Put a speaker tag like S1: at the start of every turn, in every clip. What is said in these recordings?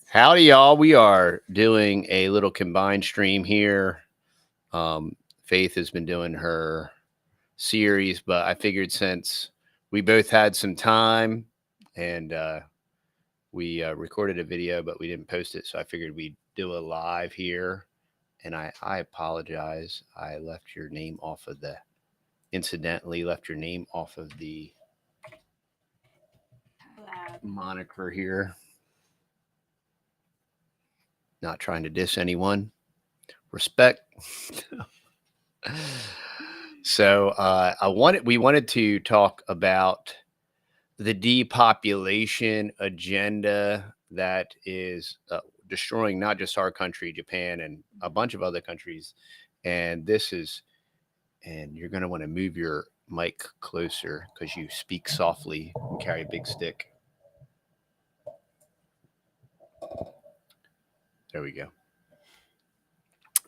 S1: Howdy, y'all. We are doing a little combined stream here. Faith has been doing her series, but I figured since we both had some time and we recorded a video, but we didn't post it, so I figured we'd do a live here. And I apologize. I left your name off of the, incidentally, left your name off of the moniker here. Not trying to diss anyone. Respect. So we wanted to talk about the depopulation agenda that is destroying not just our country, Japan, and a bunch of other countries. And you're going to want to move your mic closer because you speak softly and carry a big stick. There we go.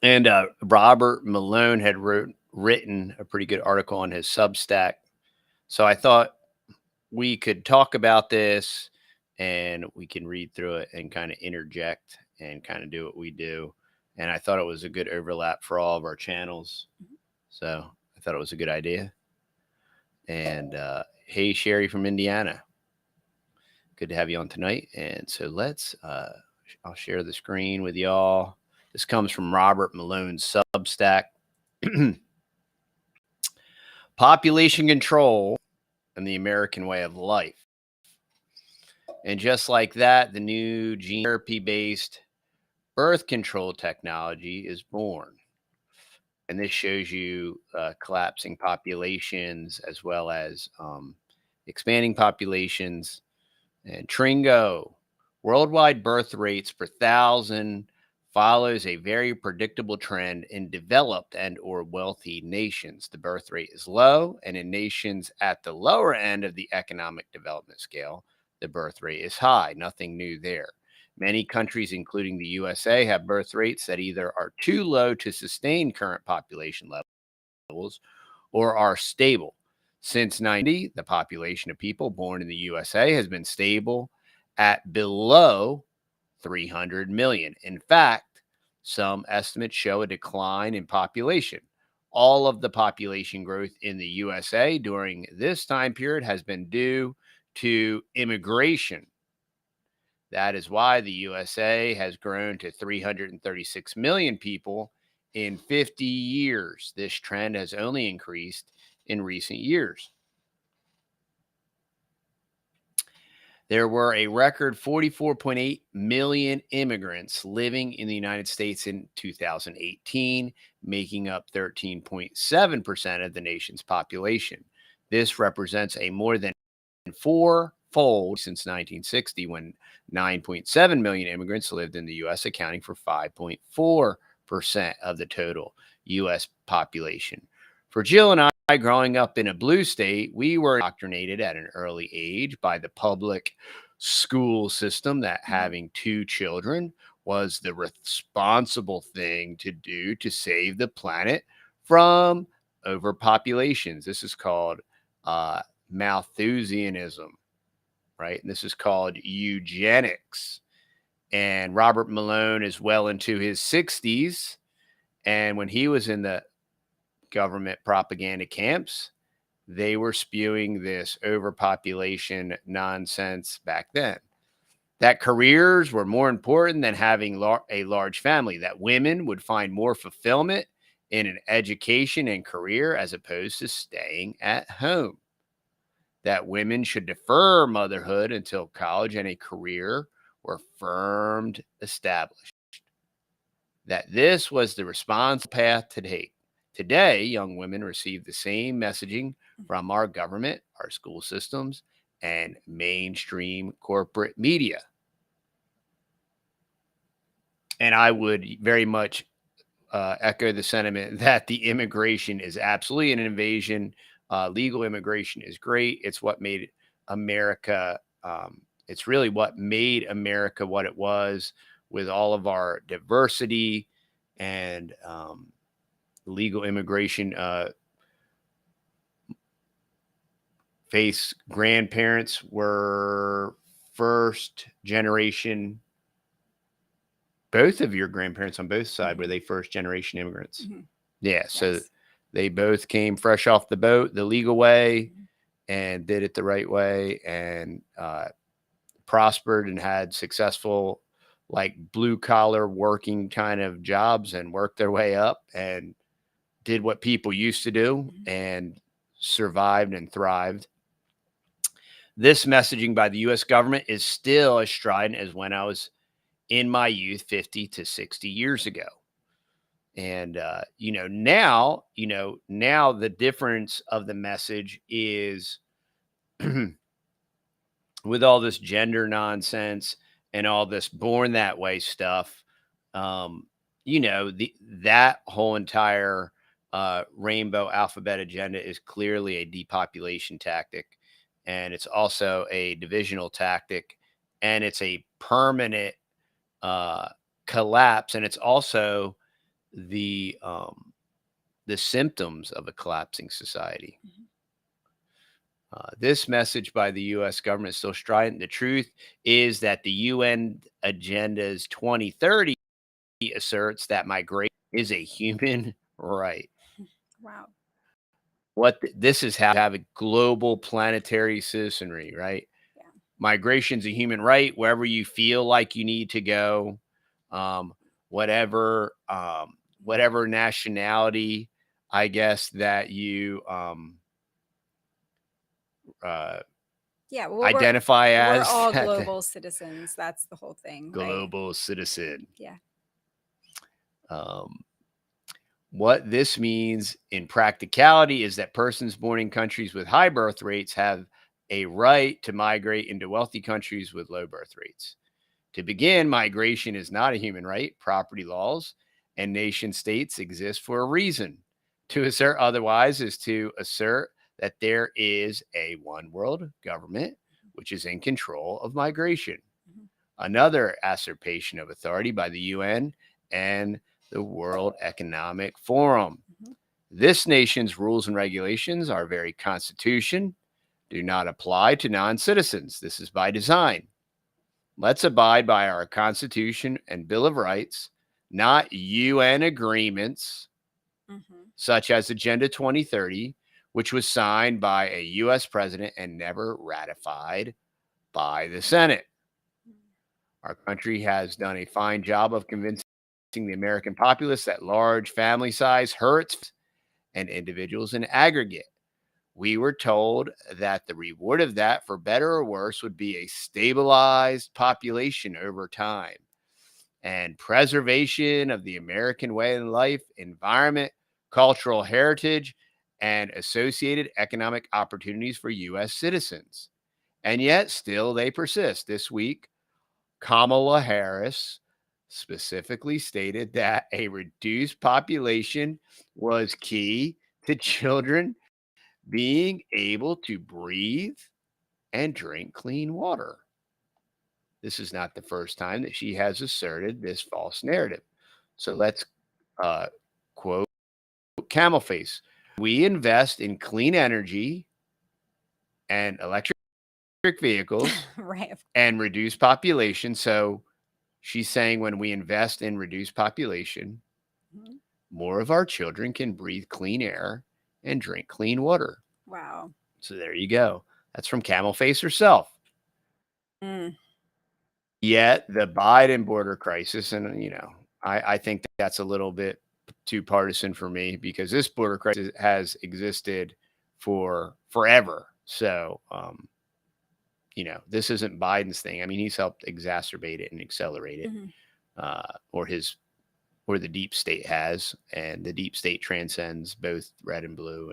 S1: And Robert Malone had written a pretty good article on his Substack. So I thought we could talk about this and we can read through it and kind of interject and kind of do what we do. And I thought it was a good overlap for all of our channels. So I thought it was a good idea. And hey, Sherry from Indiana. Good to have you on tonight. And so I'll share the screen with y'all. This comes from Robert Malone's Substack. Population control and the American way of life. And just like that, the new gene therapy-based birth control technology is born. And this shows you collapsing populations as well as expanding populations. And Tringo, worldwide birth rates per thousand follows a very predictable trend in developed and or wealthy nations. The birth rate is low, and in nations at the lower end of the economic development scale, the birth rate is high. Nothing new there. Many countries, including the USA, have birth rates that either are too low to sustain current population levels or are stable. Since 1990, the population of people born in the USA has been stable at below 300 million. In fact, some estimates show a decline in population. All of the population growth in the USA during this time period has been due to immigration. That is why the USA has grown to 336 million people in 50 years. This trend has only increased in recent years. There were a record 44.8 million immigrants living in the United States in 2018, making up 13.7% of the nation's population. This represents a more than four-fold since 1960, when 9.7 million immigrants lived in the U.S., accounting for 5.4% of the total U.S. population. For Jill and I, growing up in a blue state, we were indoctrinated at an early age by the public school system that having two children was the responsible thing to do to save the planet from overpopulations. This is called Malthusianism, right? And this is called eugenics. And Robert Malone is well into his 60s. And when he was in the government propaganda camps, they were spewing this overpopulation nonsense back then. That careers were more important than having a large family, that women would find more fulfillment in an education and career as opposed to staying at home, that women should defer motherhood until college and a career were firmly established, that this was the responsible path to date. Today, young women receive the same messaging from our government, our school systems, and mainstream corporate media. And I would very much echo the sentiment that the immigration is absolutely an invasion. Legal immigration is great. It's what made America, it's really what made America what it was, with all of our diversity and legal immigration. Faith's grandparents were first generation? Both of your grandparents on both sides, were they first generation immigrants?
S2: Mm-hmm.
S1: Yeah. So
S2: Yes.
S1: they both came fresh off the boat the legal way
S2: Mm-hmm.
S1: and did it the right way, and prospered and had successful, like, blue collar working kind of jobs, and worked their way up and did what people used to do
S2: Mm-hmm.
S1: and survived and thrived. This messaging by the US government is still as strident as when I was in my youth 50 to 60 years ago. And now the difference of the message is with all this gender nonsense and all this born that way stuff, um, that whole entire rainbow alphabet agenda is clearly a depopulation tactic, and it's also a divisional tactic, and it's a permanent uh, collapse, and it's also the symptoms of a collapsing society.
S2: Mm-hmm.
S1: This message by the U.S. government is still strident. The truth is that the UN Agenda's 2030 asserts that migration is a human right.
S2: Wow.
S1: This is how to have a global planetary citizenry, right?
S2: Yeah.
S1: Migration's a human right wherever you feel like you need to go, um, whatever nationality, I guess, that you uh,
S2: Yeah. Well,
S1: identify
S2: we're
S1: as
S2: all
S1: that
S2: global citizens. That's the whole thing, right?
S1: global citizen.
S2: Yeah.
S1: Um, what this means in practicality is that persons born in countries with high birth rates have a right to migrate into wealthy countries with low birth rates. To begin, migration is not a human right. Property laws and nation states exist for a reason. To assert otherwise is to assert that there is a one world government which is in control of migration.
S2: Mm-hmm.
S1: Another usurpation of authority by the UN and the World Economic Forum.
S2: Mm-hmm.
S1: This nation's rules and regulations, our very constitution, do not apply to non citizens. This is by design. Let's abide by our Constitution and Bill of Rights, not UN agreements
S2: Mm-hmm.
S1: such as Agenda 2030, which was signed by a US president and never ratified by the Senate. Our country has done a fine job of convincing the American populace that large family size hurts and individuals in aggregate. We were told that the reward of that, for better or worse, would be a stabilized population over time and preservation of the American way of life, environment, cultural heritage, and associated economic opportunities for U.S. citizens. And yet, still, they persist. This week, Kamala Harris specifically stated that a reduced population was key to children being able to breathe and drink clean water. This is not the first time that she has asserted this false narrative. So let's quote Camel Face. We invest in clean energy and electric vehicles
S2: Right.
S1: and reduce population. So she's saying when we invest in reduced population,
S2: Mm-hmm.
S1: more of our children can breathe clean air and drink clean water.
S2: Wow.
S1: So there you go. That's from Camel Face herself.
S2: Mm.
S1: Yet the Biden border crisis, and I think that's a little bit too partisan for me, because this border crisis has existed for forever. So, this isn't Biden's thing. I mean, he's helped exacerbate it and accelerate it,
S2: Mm-hmm.
S1: or the deep state has, and the deep state transcends both red and blue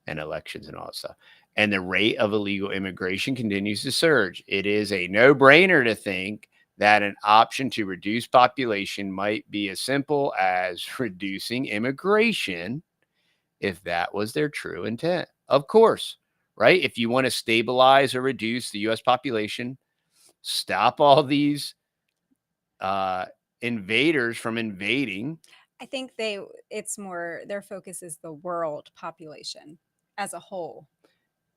S1: and elections and all that stuff. And the rate of illegal immigration continues to surge. It is a no-brainer to think that an option to reduce population might be as simple as reducing immigration if that was their true intent. Of course, right? If you want to stabilize or reduce the US population, stop all these invaders from invading.
S2: I think it's more their focus is the world population as a whole.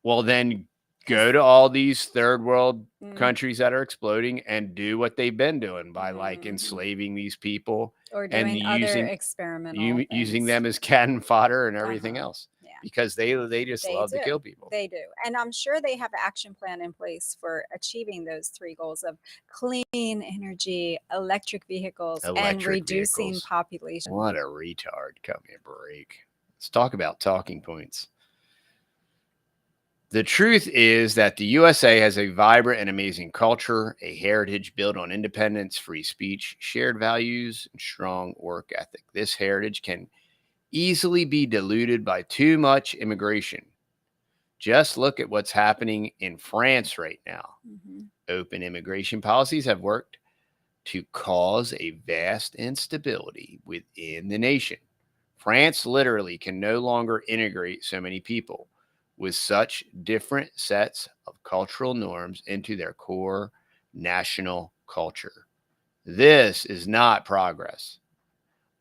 S1: Well, then go to all these third world
S2: Mm.
S1: countries that are exploding and do what they've been doing by like
S2: Mhm.
S1: enslaving these people
S2: Or
S1: and
S2: doing other
S1: using
S2: experimental
S1: using
S2: things.
S1: them as cannon fodder and everything else.
S2: Yeah.
S1: Because they just
S2: They
S1: love to
S2: do.
S1: kill people.
S2: They do. And I'm sure they have an action plan in place for achieving those 3 goals of clean energy, electric vehicles, and
S1: Electric
S2: reducing
S1: vehicles.
S2: population.
S1: What a retard. Cut me a break. Let's talk about talking points. The truth is that the USA has a vibrant and amazing culture, a heritage built on independence, free speech, shared values, and strong work ethic. This heritage can easily be diluted by too much immigration. Just look at what's happening in France right now.
S2: Mhm.
S1: Open immigration policies have worked to cause a vast instability within the nation. France literally can no longer integrate so many people with such different sets of cultural norms into their core national culture. This is not progress.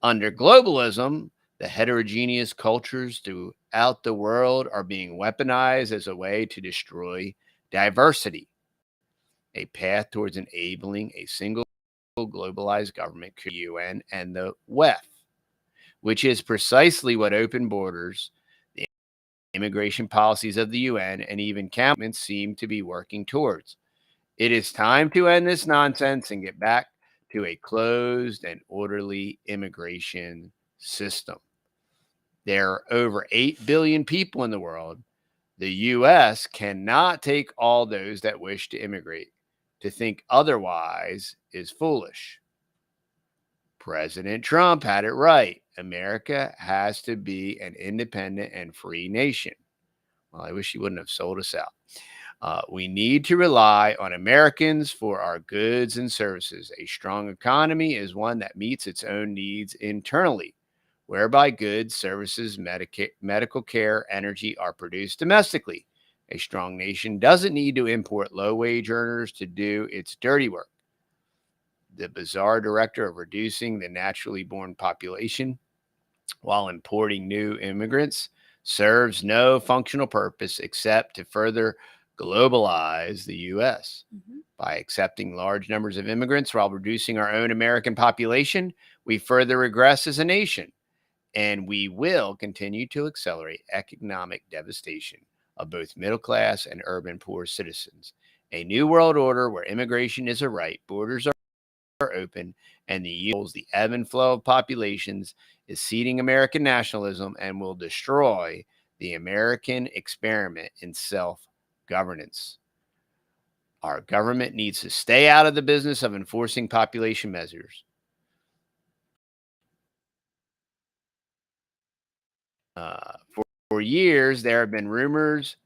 S1: Under globalism, the heterogeneous cultures throughout the world are being weaponized as a way to destroy diversity. A path towards enabling a single globalized government, the UN and the WEF, which is precisely what open borders, the immigration policies of the UN, and even governments seem to be working towards. It is time to end this nonsense and get back to a closed and orderly immigration system. There are over 8 billion people in the world. The U.S. cannot take all those that wish to immigrate. To think otherwise is foolish. President Trump had it right. America has to be an independent and free nation. Well, I wish he wouldn't have sold us out. We need to rely on Americans for our goods and services. A strong economy is one that meets its own needs internally, whereby goods, services, medical care, energy are produced domestically. A strong nation doesn't need to import low-wage earners to do its dirty work. The bizarre director of reducing the naturally born population while importing new immigrants serves no functional purpose except to further globalize the U.S.
S2: Mhm.
S1: By accepting large numbers of immigrants while reducing our own American population, we further regress as a nation, and we will continue to accelerate economic devastation of both middle class and urban poor citizens. A new world order where immigration is a right, borders are open, and the ebb and flow of populations is seeding American nationalism and will destroy the American experiment in self-governance. Our government needs to stay out of the business of enforcing population measures. For years, there have been rumors.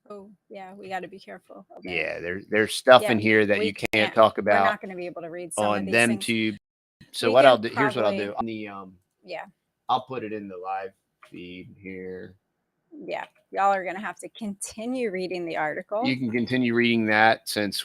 S2: Oh, yeah, we got to be careful.
S1: Yeah, there's stuff
S2: Yeah,
S1: in here that
S2: we
S1: you can't talk
S2: We're
S1: about
S2: not going to be able to read some of
S1: on
S2: these
S1: them
S2: things.
S1: tube. So
S2: We
S1: what
S2: can
S1: I'll do, here's what I'll
S2: probably,
S1: do. On the
S2: yeah,
S1: I'll put it in the live feed here.
S2: yeah, y'all are going to have to continue reading the article.
S1: You can continue reading that since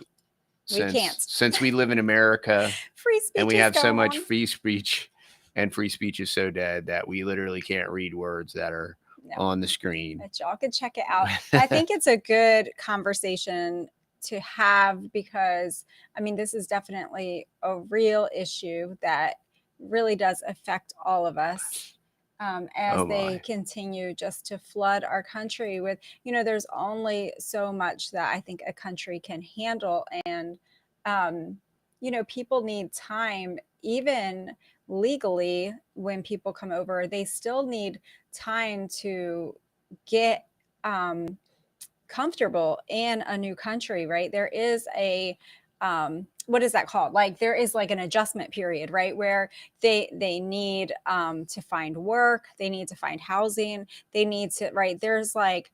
S2: We can't.
S1: we live in America
S2: Free speech
S1: and we
S2: is
S1: have so much
S2: gone.
S1: free speech, and free speech is so dead that we literally can't read words that are
S2: No,
S1: on the screen.
S2: but y'all can check it out. I think it's a good conversation to have because, I mean, this is definitely a real issue that really does affect all of us. As they continue just to flood our country with, there's only so much that I think a country can handle. And, people need time, even legally, when people come over, they still need time to get comfortable in a new country, right? There is a what is that called? Like there is like an adjustment period, right? Where they need to find work, they need to find housing, they need to, right? There's like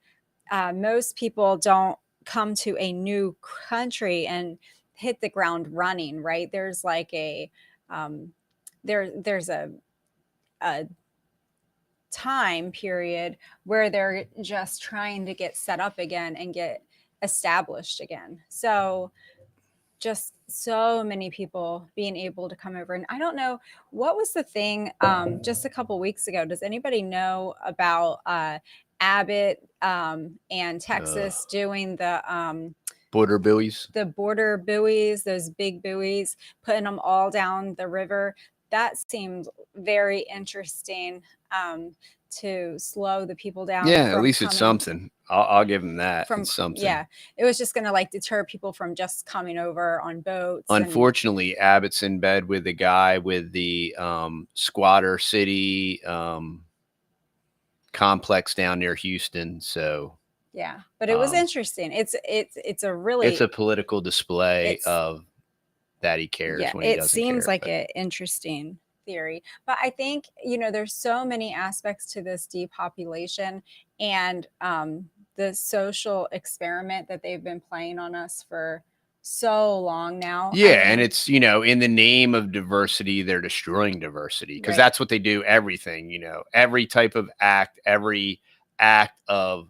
S2: most people don't come to a new country and hit the ground running, right? There's like a there's a time period where they're just trying to get set up again and get established again. So just so many people being able to come over. And I don't know, what was the thing just a couple weeks ago? Does anybody know about Abbott and Texas doing
S1: border buoys.
S2: The border buoys, those big buoys, putting them all down the river. That seemed very interesting to slow the people down.
S1: Yeah,
S2: from
S1: at least it's something. I'll give them that.
S2: From,
S1: it's something.
S2: Yeah, it was just going to like deter people from just coming over on boats.
S1: Unfortunately, Abbott's in bed with the guy with the squatter city complex down near Houston. So
S2: yeah, but it was interesting. It's a
S1: political display of that he cares,
S2: yeah,
S1: when he
S2: it
S1: doesn't
S2: seems
S1: care,
S2: like an interesting theory. But I think, there's so many aspects to this depopulation and the social experiment that they've been playing on us for so long now.
S1: Yeah, and it's, in the name of diversity, they're destroying diversity, because that's what they do. Everything, every type of act, every act of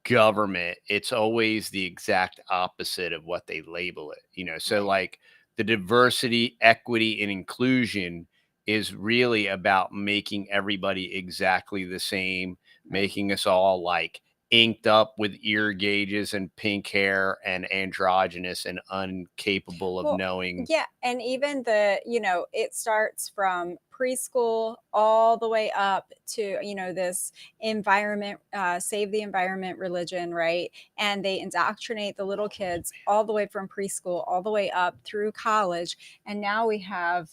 S1: government, it's always the exact opposite of what they label it. So like the diversity, equity, and inclusion is really about making everybody exactly the same, making us all like inked up with ear gauges and pink hair and androgynous and incapable of knowing.
S2: Yeah, and even it starts from preschool all the way up to this environment, save the environment religion, right? And they indoctrinate the little kids all the way from preschool all the way up through college, and now we have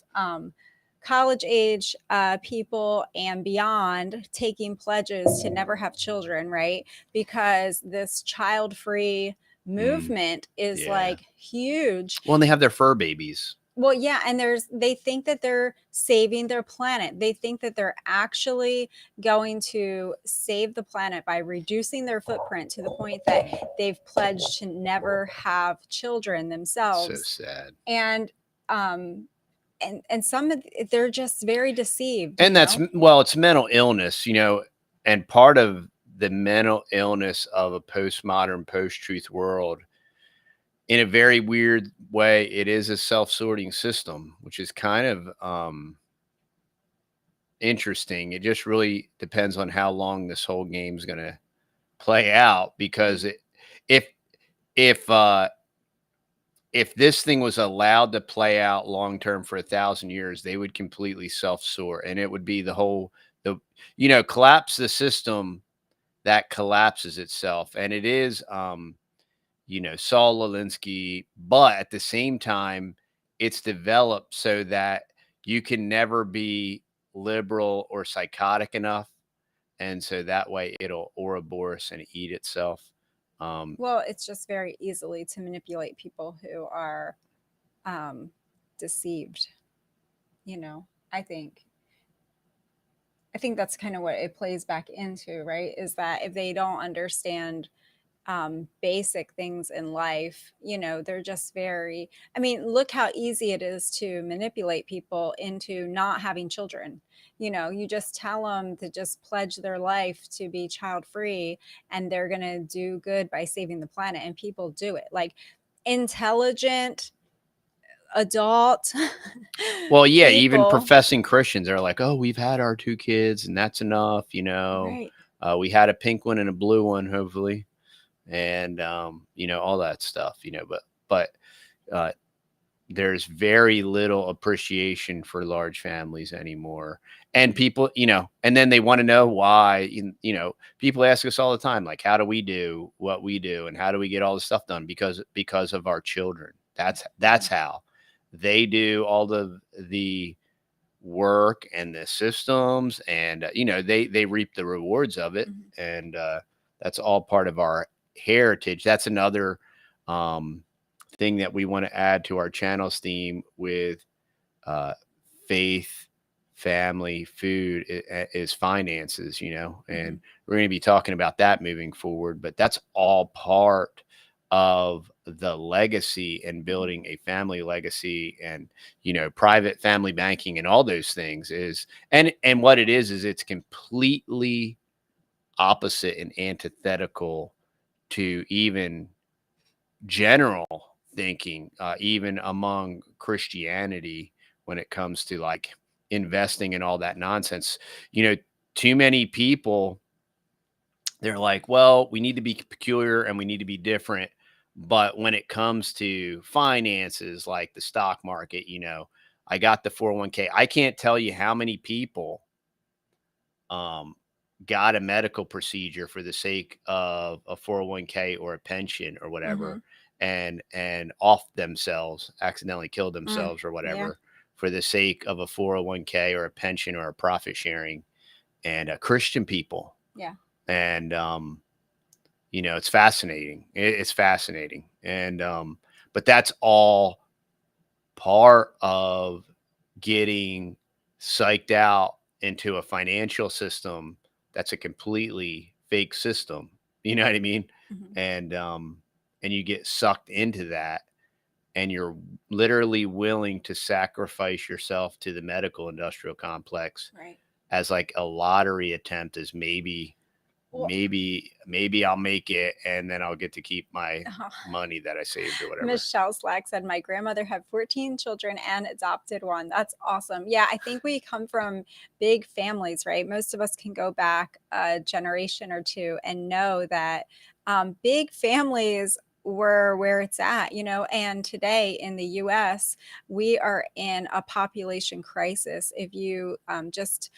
S2: college age people and beyond taking pledges to never have children, right? Because this child-free movement is like huge.
S1: Well, and they have their fur babies.
S2: Well, yeah, and they think that they're saving their planet. They think that they're actually going to save the planet by reducing their footprint to the point that they've pledged to never have children themselves.
S1: So sad.
S2: And some of they're just very deceived.
S1: And that's it's mental illness, and part of the mental illness of a postmodern, post-truth world, in a very weird way, it is a self-sorting system, which is kind of interesting. It just really depends on how long this whole game is going to play out, because if this thing was allowed to play out long term for 1,000 years, they would completely self-sort, and it would be collapse the system that collapses itself. And it is Saul Alinsky, but at the same time, it's developed so that you can never be liberal or psychotic enough, and so that way it'll Ouroboros and eat itself.
S2: Well, it's just very easily to manipulate people who are deceived. I think that's kind of what it plays back into, right? Is that if they don't understand basic things in life, they're just very, look how easy it is to manipulate people into not having children. You just tell them to just pledge their life to be child free, and they're going to do good by saving the planet. And people do it, like intelligent adult.
S1: Well, yeah, people, even professing Christians are like, oh, we've had our 2 kids and that's enough.
S2: Right.
S1: We had a pink one and a blue one, hopefully. And, all that stuff, but there's very little appreciation for large families anymore. And people, and then they want to know why, people ask us all the time, like, how do we do what we do? And how do we get all this stuff done? Because of our children. That's how they do all the work and the systems, and, they reap the rewards of it. And, that's all part of our heritage. That's another thing that we want to add to our channel's theme with faith, family, food is finances, and we're going to be talking about that moving forward. But that's all part of the legacy and building a family legacy, and private family banking and all those things is, and what it is it's completely opposite and antithetical to even general thinking, even among Christianity, when it comes to like investing and all that nonsense. Too many people they're like, well, we need to be peculiar and we need to be different. But when it comes to finances, like the stock market, I got the 401k. I can't tell you how many people um, got a medical procedure for the sake of a 401k or a pension or
S2: Mm-hmm.
S1: whatever, and off themselves, accidentally killed themselves or
S2: Yeah.
S1: whatever for the sake of a 401k or a pension or a profit sharing, and Christian people.
S2: Yeah.
S1: And it's fascinating. It's fascinating. And but that's all part of getting psyched out into a financial system that's a completely fake system. You know what I mean?
S2: Mm-hmm.
S1: And you get sucked into that, and you're literally willing to sacrifice yourself to the medical industrial complex
S2: Right.
S1: as like a lottery attempt, as
S2: Well,
S1: maybe I'll make it and then I'll get to keep my
S2: uh,
S1: money that I saved or whatever.
S2: Michelle Slack said, my grandmother had 14 children and adopted one. That's awesome. Yeah, I think we come from big families, right? Most of us can go back a generation or two and know that big families were where it's at, and today in the US, we are in a population crisis. If you just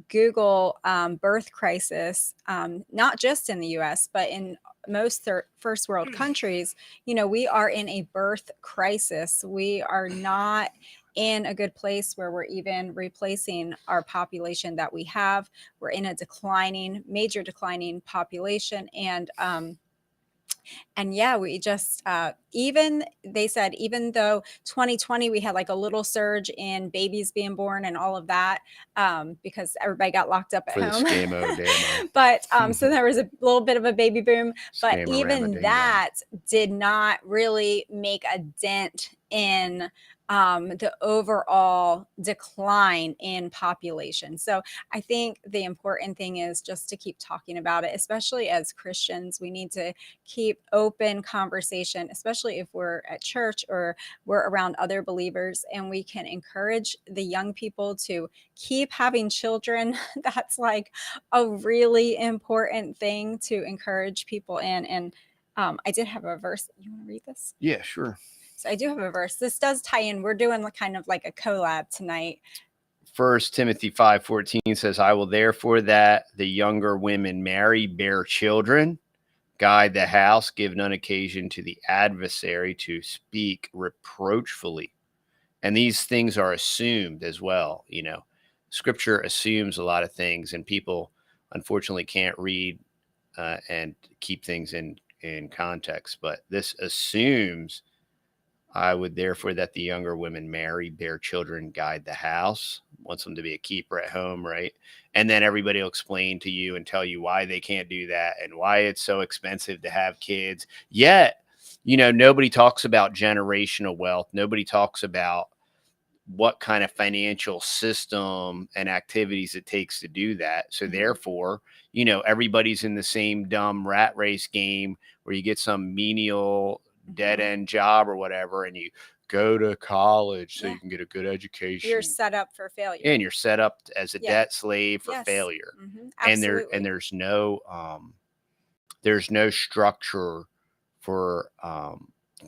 S2: Google birth crisis, not just in the US, but in most first world countries, we are in a birth crisis. We are not in a good place where we're even replacing our population that we have. We're in a major declining population. And yeah, we just even they said, even though 2020 we had like a little surge in babies being born and all of that, because everybody got locked up at
S1: For the
S2: home.
S1: scamo damo.
S2: But so there was a little bit of a baby boom, but even
S1: Scamorama
S2: that did not really make a dent in the overall decline in population. So I think the important thing is just to keep talking about it, especially as Christians. We need to keep open conversation, especially if we're at church or we're around other believers, and we can encourage the young people to keep having children. That's like a really important thing to encourage people in. And I did have a verse. You want to read this?
S1: Yeah, sure.
S2: So I do have a verse. This does tie in. We're doing kind of like a collab tonight.
S1: 1 Timothy 5:14 says, I will therefore that the younger women marry, bear children, guide the house, give none occasion to the adversary to speak reproachfully. And these things are assumed as well. Scripture assumes a lot of things, and people unfortunately can't read and keep things in context. But this assumes, I would therefore that the younger women marry, bear children, guide the house, wants them to be a keeper at home, right? And then everybody will explain to you and tell you why they can't do that and why it's so expensive to have kids. Yet, nobody talks about generational wealth. Nobody talks about what kind of financial system and activities it takes to do that. So therefore, everybody's in the same dumb rat race game where you get some menial dead end job or whatever, and you go to college so you can get a good education.
S2: You're set up for failure.
S1: And you're set up as a debt slave for failure.
S2: Absolutely.
S1: And there's no structure for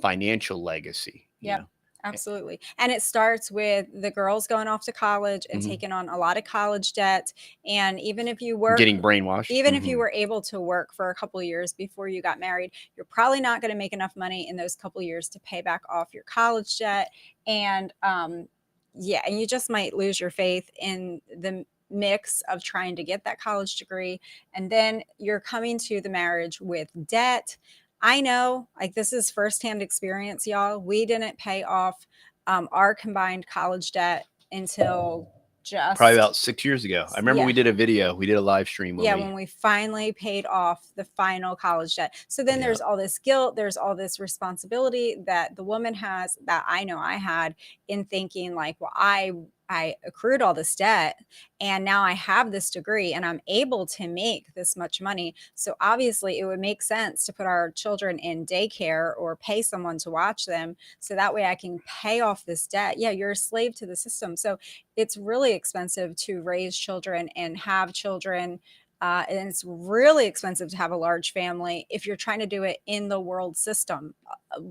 S1: financial legacy.
S2: Yeah. Absolutely. And it starts with the girls going off to college and taking on a lot of college debt. And even if you work,
S1: getting brainwashed,
S2: even if you were able to work for a couple of years before you got married, you're probably not going to make enough money in those couple of years to pay back off your college debt. And and you just might lose your faith in the mix of trying to get that college degree. And then you're coming to the marriage with debt. I know, like, this is firsthand experience, y'all. We didn't pay off our combined college debt until just
S1: probably about 6 years ago. I remember we did a video, we did a live stream.
S2: When we finally paid off the final college debt. So then there's all this guilt, there's all this responsibility that the woman has, that I know I had, in thinking like, well, I accrued all this debt and now I have this degree and I'm able to make this much money. So obviously it would make sense to put our children in daycare or pay someone to watch them so that way I can pay off this debt. Yeah, you're a slave to the system. So it's really expensive to raise children and have children. And it's really expensive to have a large family if you're trying to do it in the world system,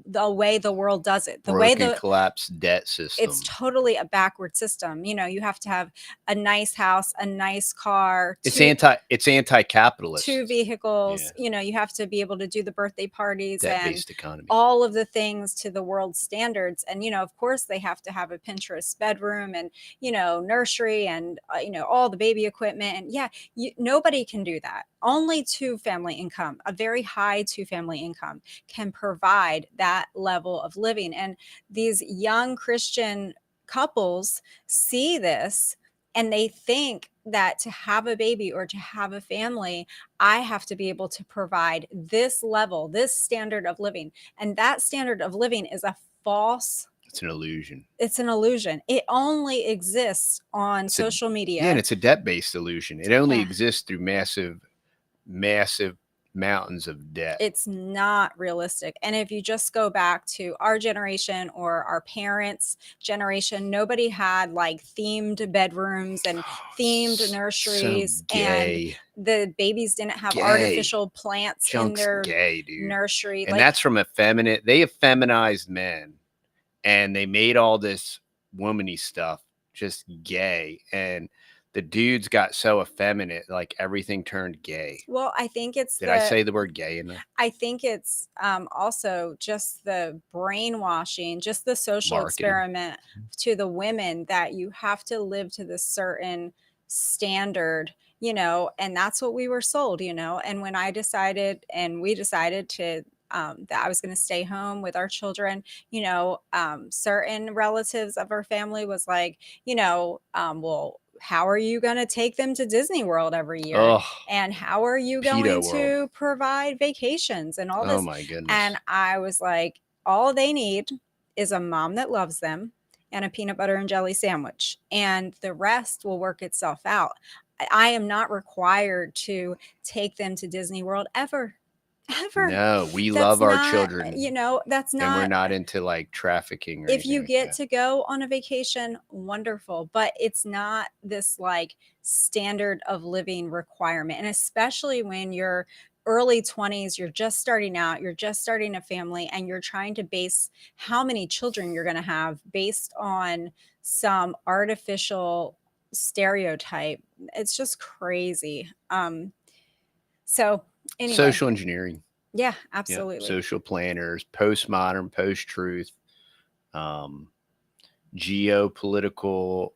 S2: the way the world does it, the way
S1: Broken, collapsed debt system.
S2: it's totally a backward system. You know, you have to have a nice house, a nice car.
S1: It's anti-capitalist.
S2: 2 vehicles.
S1: Yeah.
S2: You know, you have to be able to do the birthday parties and
S1: Debt-based economy.
S2: all of the things to the world standards. And, you know, of course, they have to have a Pinterest bedroom and, you know, nursery and, you know, all the baby equipment. And yeah, nobody can do that. Only 2-family income, a very high 2-family income, can provide that level of living. And these young Christian couples see this and they think that to have a baby or to have a family, I have to be able to provide this level, this standard of living. And that standard of living is a false.
S1: It's an illusion.
S2: It's an illusion. It only exists on social media.
S1: Yeah, and it's a debt-based illusion. It only exists through massive mountains of debt.
S2: It's not realistic. And if you just go back to our generation or our parents' generation, nobody had like themed bedrooms and themed nurseries, and the babies didn't have artificial plants in their nursery.
S1: And that's from they have feminized men, and they made all this womany stuff just gay, and the dudes got so effeminate, like everything turned gay.
S2: Well, I think it's
S1: Did I say the word gay in there?
S2: I think it's also just the brainwashing, just the social experiment to the women that you have to live to this certain standard, you know, and that's what we were sold, you know. And when we decided to that I was going to stay home with our children, you know, certain relatives of our family was like, you know, well, how are you going to take them to Disney World every year?
S1: Oh,
S2: and how are you going to provide vacations and all this?
S1: Oh my goodness.
S2: And I was like, all they need is a mom that loves them and a peanut butter and jelly sandwich, and the rest will work itself out. I am not required to take them to Disney World ever.
S1: No, we love our children.
S2: You know, that's not.
S1: And we're not into like trafficking.
S2: If you get to go on a vacation, wonderful. But it's not this like standard of living requirement. And especially when you're early 20s, you're just starting out, you're just starting a family, and you're trying to base how many children you're going to have based on some artificial stereotype. It's just crazy. So anyway.
S1: Social engineering.
S2: Yeah, absolutely.
S1: Yep. Social planners, postmodern, post-truth, geopolitical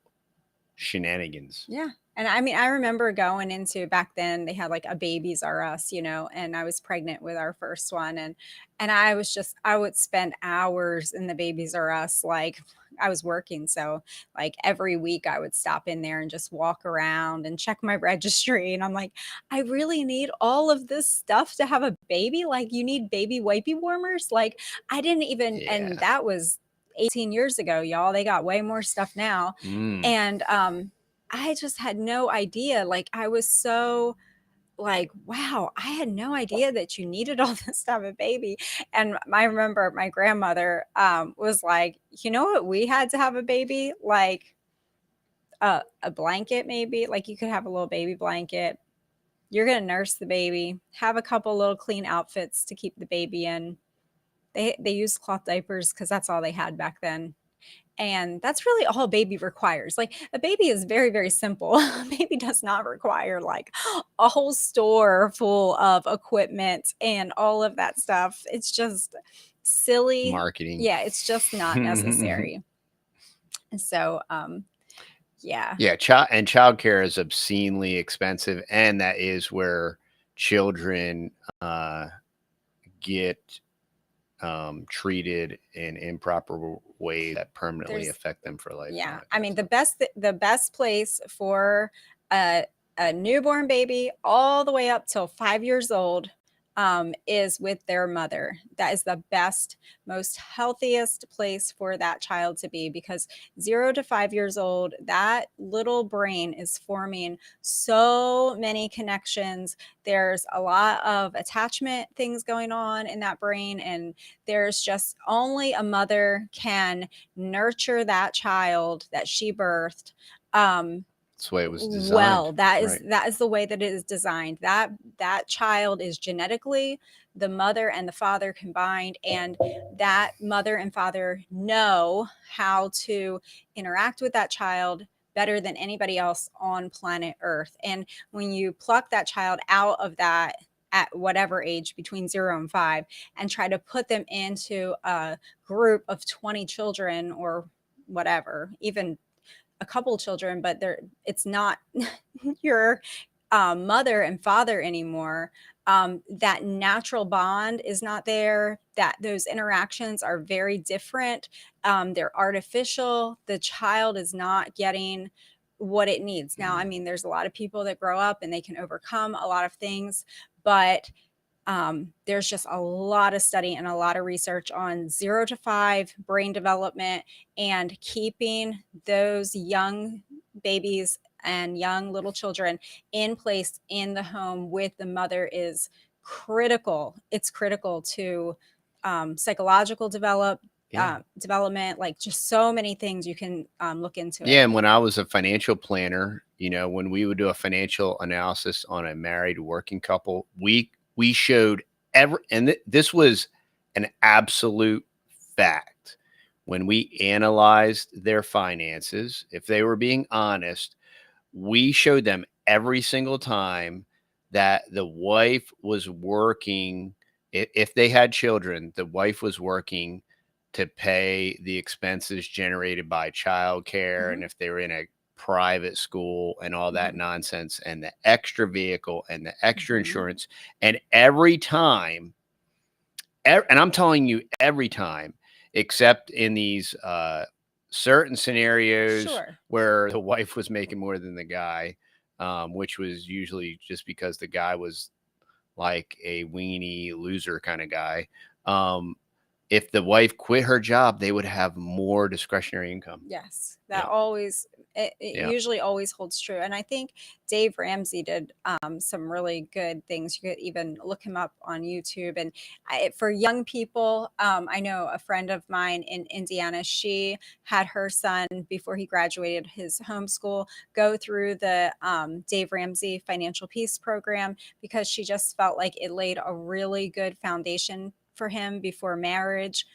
S1: shenanigans.
S2: Yeah. And I mean, I remember going into back then, they had like a Babies R Us, you know, and I was pregnant with our first one. And I would spend hours in the Babies R Us, like I was working. So like every week I would stop in there and just walk around and check my registry. And I'm like, I really need all of this stuff to have a baby. Like you need baby wipey warmers. Like I didn't even, and that was 18 years ago, y'all. They got way more stuff now. And, I just had no idea. Like I was so like, wow, I had no idea that you needed all this to have a baby. And I remember my grandmother was like, you know what, we had to have a baby, like a blanket, maybe like you could have a little baby blanket. You're going to nurse the baby, have a couple little clean outfits to keep the baby in. They used cloth diapers because that's all they had back then. And that's really all a baby requires. Like a baby is very, very simple. A baby does not require like a whole store full of equipment and all of that stuff. It's just silly
S1: marketing.
S2: Yeah, it's just not necessary. And so, yeah.
S1: Yeah, childcare is obscenely expensive, and that is where children get treated in improper ways that permanently affect them for life.
S2: Yeah, I mean the best place for a newborn baby all the way up till 5 years old is with their mother. That is the best, most healthiest place for that child to be, because 0 to 5 years old, that little brain is forming so many connections. There's a lot of attachment things going on in that brain, and there's just only a mother can nurture that child that she birthed
S1: That's the way it was designed.
S2: Well, that
S1: Right.
S2: is the way that it is designed. That child is genetically the mother and the father combined, and that mother and father know how to interact with that child better than anybody else on planet Earth. And when you pluck that child out of that at whatever age between 0 and 5 and try to put them into a group of 20 children or whatever, even a couple children, but it's not your mother and father anymore. That natural bond is not there. That those interactions are very different. They're artificial. The child is not getting what it needs. Now, I mean, there's a lot of people that grow up and they can overcome a lot of things, but there's just a lot of study and a lot of research on 0 to 5 brain development, and keeping those young babies and young little children in place in the home with the mother is critical. It's critical to psychological development, like just so many things you can look into it.
S1: Yeah, and when I was a financial planner, when we would do a financial analysis on a married working couple, we showed this was an absolute fact. When we analyzed their finances, if they were being honest, we showed them every single time that the wife was working. If they had children, the wife was working to pay the expenses generated by childcare, and if they were in a private school and all that nonsense, and the extra vehicle and the extra insurance, and every time, and I'm telling you, every time, except in these certain scenarios
S2: Sure.
S1: where the wife was making more than the guy, which was usually just because the guy was like a weenie loser kind of guy. If the wife quit her job, they would have more discretionary income.
S2: Yes, that
S1: Yep.
S2: always, it
S1: Yep.
S2: usually always holds true. And I think Dave Ramsey did some really good things. You could even look him up on YouTube. And for young people, I know a friend of mine in Indiana, she had her son, before he graduated his homeschool, go through the Dave Ramsey Financial Peace Program, because she just felt like it laid a really good foundation for him before marriage.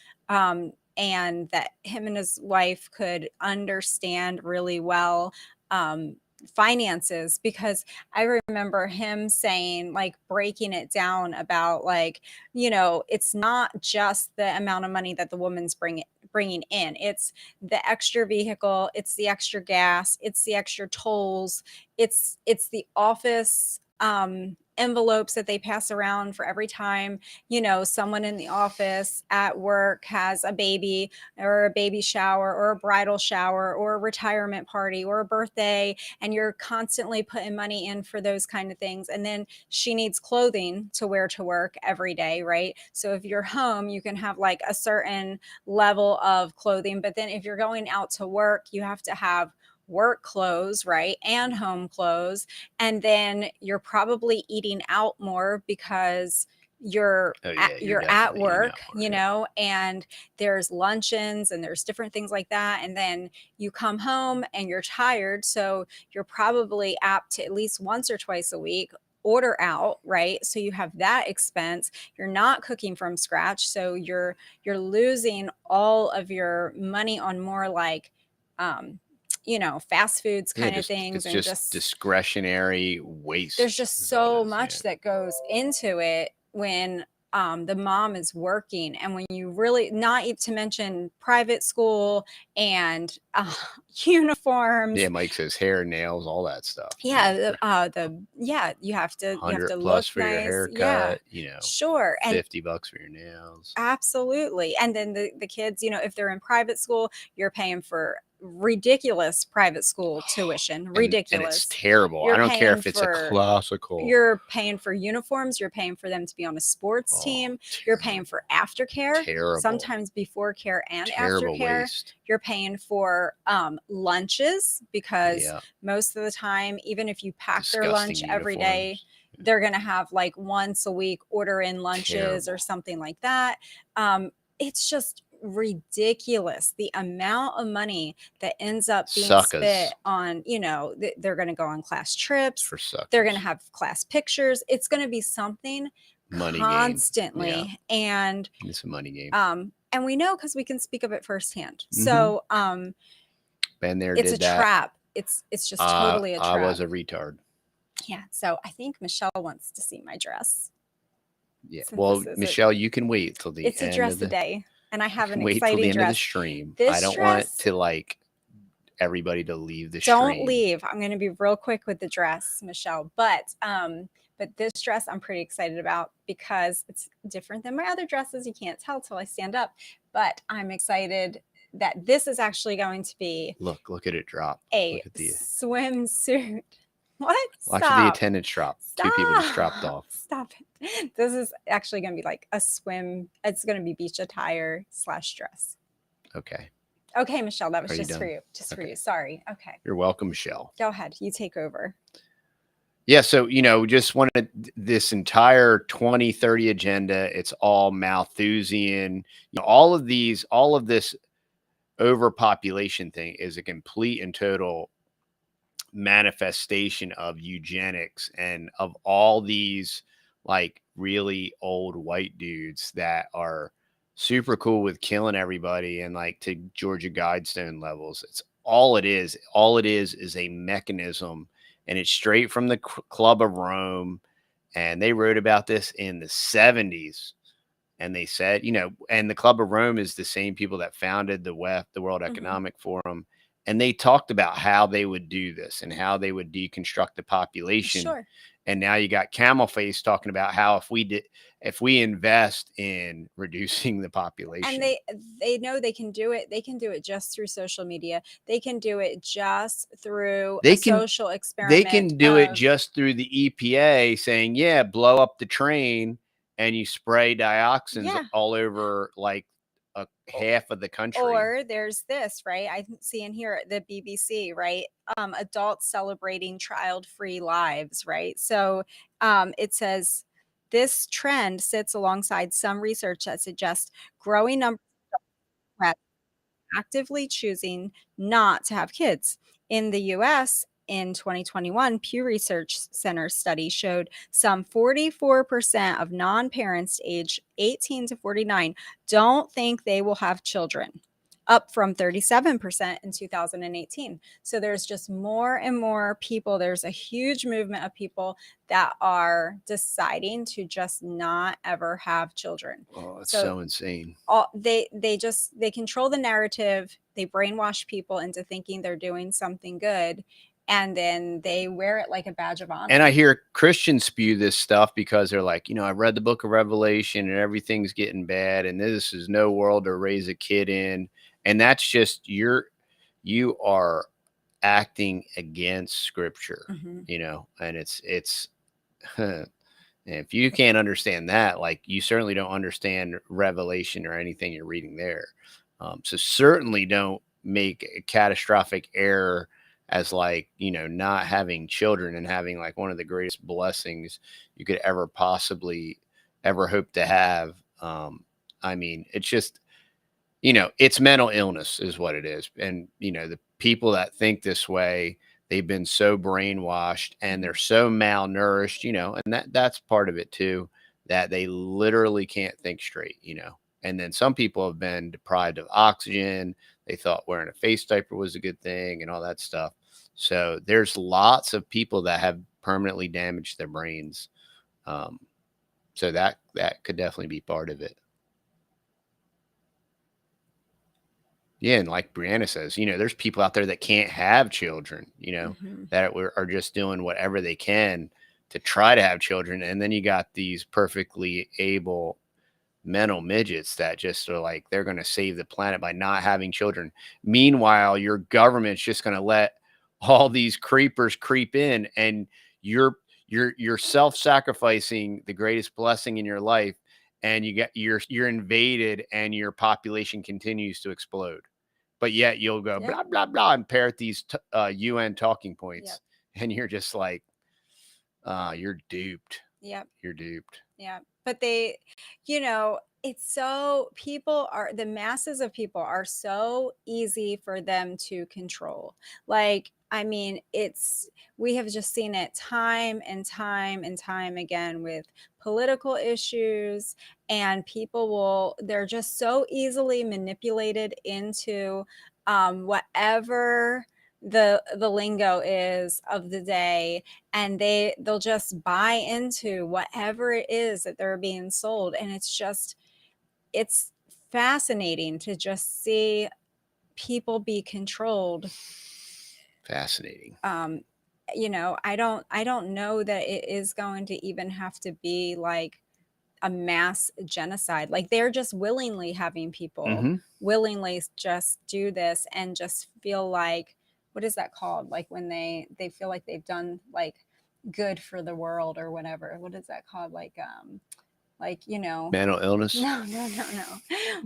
S2: And that him and his wife could understand really well finances, because I remember him saying, like, breaking it down about, like, it's not just the amount of money that the woman's bringing in. It's the extra vehicle, it's the extra gas, it's the extra tolls, it's the office envelopes that they pass around for every time someone in the office at work has a baby, or a baby shower, or a bridal shower, or a retirement party, or a birthday, and you're constantly putting money in for those kind of things. And then she needs clothing to wear to work every day, right? So if you're home, you can have like a certain level of clothing, but then if you're going out to work, you have to have work clothes, right? And home clothes. And then you're probably eating out more because you're at work, and there's luncheons and there's different things like that. And then you come home and you're tired. So you're probably apt to at least once or twice a week order out, right? So you have that expense. You're not cooking from scratch. So you're losing all of your money on more like, fast foods kind of things,
S1: and just discretionary waste.
S2: There's just so much that goes into it when the mom is working, and when you really, not to mention private school and uniforms.
S1: Yeah, Mike says hair, nails, all that stuff.
S2: Yeah, you have to
S1: $100
S2: look
S1: for your
S2: nice.
S1: haircut.
S2: Sure, and
S1: $50 for your nails.
S2: Absolutely. And then the kids, if they're in private school, you're paying for ridiculous private school tuition. Ridiculous.
S1: And it's terrible. I don't care if it's a classical.
S2: You're paying for uniforms. You're paying for them to be on a sports team. You're paying for aftercare.
S1: Terrible.
S2: Sometimes before care and
S1: Terrible
S2: aftercare.
S1: Waste.
S2: You're paying for lunches, because most of the time, even if you pack their lunch every day, they're going to have like once a week order in lunches or something like that. It's just ridiculous the amount of money that ends up being
S1: Suckers.
S2: spent on, they're going to go on class trips.
S1: For suckers.
S2: They're going to have class pictures. It's going to be something
S1: money
S2: constantly.
S1: game. Yeah.
S2: And
S1: it's a money game.
S2: And we know because we can speak of it firsthand. So
S1: been there,
S2: it's
S1: did
S2: a
S1: that.
S2: Trap. It's just totally a trap.
S1: I was a retard.
S2: Yeah. So I think Michelle wants to see my dress.
S1: Yeah. Well, Michelle, you can wait till the end.
S2: It's a dress a day. And I have an exciting
S1: wait till the end
S2: dress.
S1: of the stream.
S2: This
S1: I don't want to like everybody to leave the stream.
S2: Don't leave. I'm going to be real quick with the dress, Michelle. But this dress I'm pretty excited about because it's different than my other dresses. You can't tell till I stand up. But I'm excited that this is actually going to be
S1: look at it drop.
S2: A swimsuit. What?
S1: Watch the attendance drop. Stop. 2 people just dropped off.
S2: Stop it. This is actually going to be like a swim. It's going to be beach attire / dress.
S1: Okay.
S2: Okay, Michelle, that was just for you. Just for you. Sorry. Okay.
S1: You're welcome, Michelle.
S2: Go ahead. You take over.
S1: Yeah. So, just wanted this entire 2030 agenda. It's all Malthusian. All of this overpopulation thing is a complete and total manifestation of eugenics and of all these like really old white dudes that are super cool with killing everybody and like to Georgia Guidestone levels. It's all it is. All it is a mechanism, and it's straight from the Club of Rome. And they wrote about this in the 70s. And they said, and the Club of Rome is the same people that founded the World Economic Forum. And they talked about how they would do this and how they would deconstruct the population.
S2: Sure.
S1: And now you got Camel Face talking about how if we invest in reducing the population.
S2: And they know they can do it. They can do it just through social media. They can do it just through a social experiment.
S1: They can do it just through the EPA saying, yeah, blow up the train and you spray dioxins all over like half of the country.
S2: Or there's this, right? I'm seeing here at the BBC, right? Adults celebrating child-free lives, right? So it says this trend sits alongside some research that suggests growing numbers of actively choosing not to have kids. In the US, in 2021, Pew Research Center study showed some 44% of non-parents aged 18 to 49 don't think they will have children, up from 37% in 2018. So there's just more and more people. There's a huge movement of people that are deciding to just not ever have children.
S1: Oh, it's so insane.
S2: They control the narrative. They brainwash people into thinking they're doing something good. And then they wear it like a badge of honor.
S1: And I hear Christians spew this stuff because they're like, I read the book of Revelation and everything's getting bad. And this is no world to raise a kid in. And that's just you are acting against scripture, and it's and if you can't understand that, like you certainly don't understand Revelation or anything you're reading there. So certainly don't make a catastrophic error as like, not having children and having like one of the greatest blessings you could ever possibly ever hope to have. I mean, it's just, it's mental illness is what it is. And, the people that think this way, they've been so brainwashed and they're so malnourished, and that's part of it too, that they literally can't think straight, and then some people have been deprived of oxygen. They thought wearing a face diaper was a good thing and all that stuff. So there's lots of people that have permanently damaged their brains. So that could definitely be part of it. Yeah. And like Brianna says, there's people out there that can't have children, that are just doing whatever they can to try to have children. And then you got these perfectly able mental midgets that just are like, they're going to save the planet by not having children. Meanwhile, your government's just going to let all these creepers creep in, and you're self-sacrificing the greatest blessing in your life, and you're invaded and your population continues to explode. But yet you'll go blah, blah, blah, and parrot these UN talking points. And you're just like, you're duped.
S2: Yep.
S1: You're duped.
S2: Yeah. But they, it's so the masses of people are so easy for them to control. Like, I mean, we have just seen it time and time and time again with political issues, and they're just so easily manipulated into whatever the lingo is of the day, and they'll just buy into whatever it is that they're being sold. And it's fascinating to just see people be controlled.
S1: Fascinating.
S2: I don't know that it is going to even have to be like a mass genocide. Like, they're just willingly having people
S1: Mm-hmm.
S2: willingly just do this and just feel like, what is that called? Like when they feel like they've done like good for the world or whatever. What is that called? Like,
S1: Mental illness.
S2: no.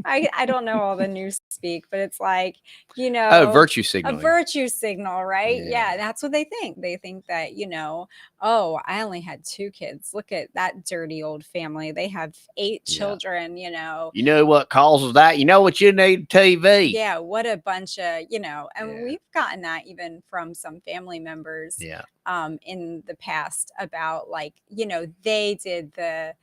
S2: I don't know all the new speak, but it's like,
S1: Oh, virtue
S2: a
S1: signaling.
S2: virtue signal, right?
S1: Yeah.
S2: Yeah, that's what they think. They think that, oh, I only had 2 kids. Look at that dirty old family. They have 8
S1: Yeah.
S2: children,
S1: You know what causes that? You know what you need? TV.
S2: Yeah, what a bunch of, and
S1: Yeah.
S2: we've gotten that even from some family members
S1: Yeah.
S2: in the past about, like, they did the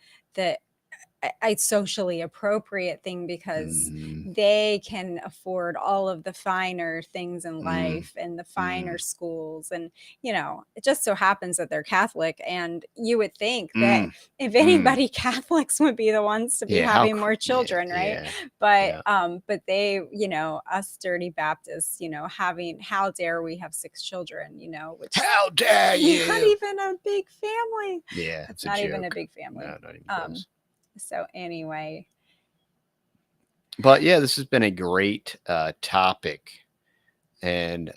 S2: a socially appropriate thing because
S1: Mhm.
S2: they can afford all of the finer things in
S1: Mm.
S2: life and the finer schools. And, it just so happens that they're Catholic. And you would think that if anybody, Catholics would be the ones to be
S1: Yeah,
S2: having more children, right?
S1: Yeah.
S2: But they, us dirty Baptists, how dare we have 6 children, which
S1: How dare you?
S2: not even a big family.
S1: Yeah,
S2: It's
S1: it's a
S2: not even a
S1: joke.
S2: big family.
S1: No, not even close.
S2: So anyway,
S1: But yeah, this has been a great topic. And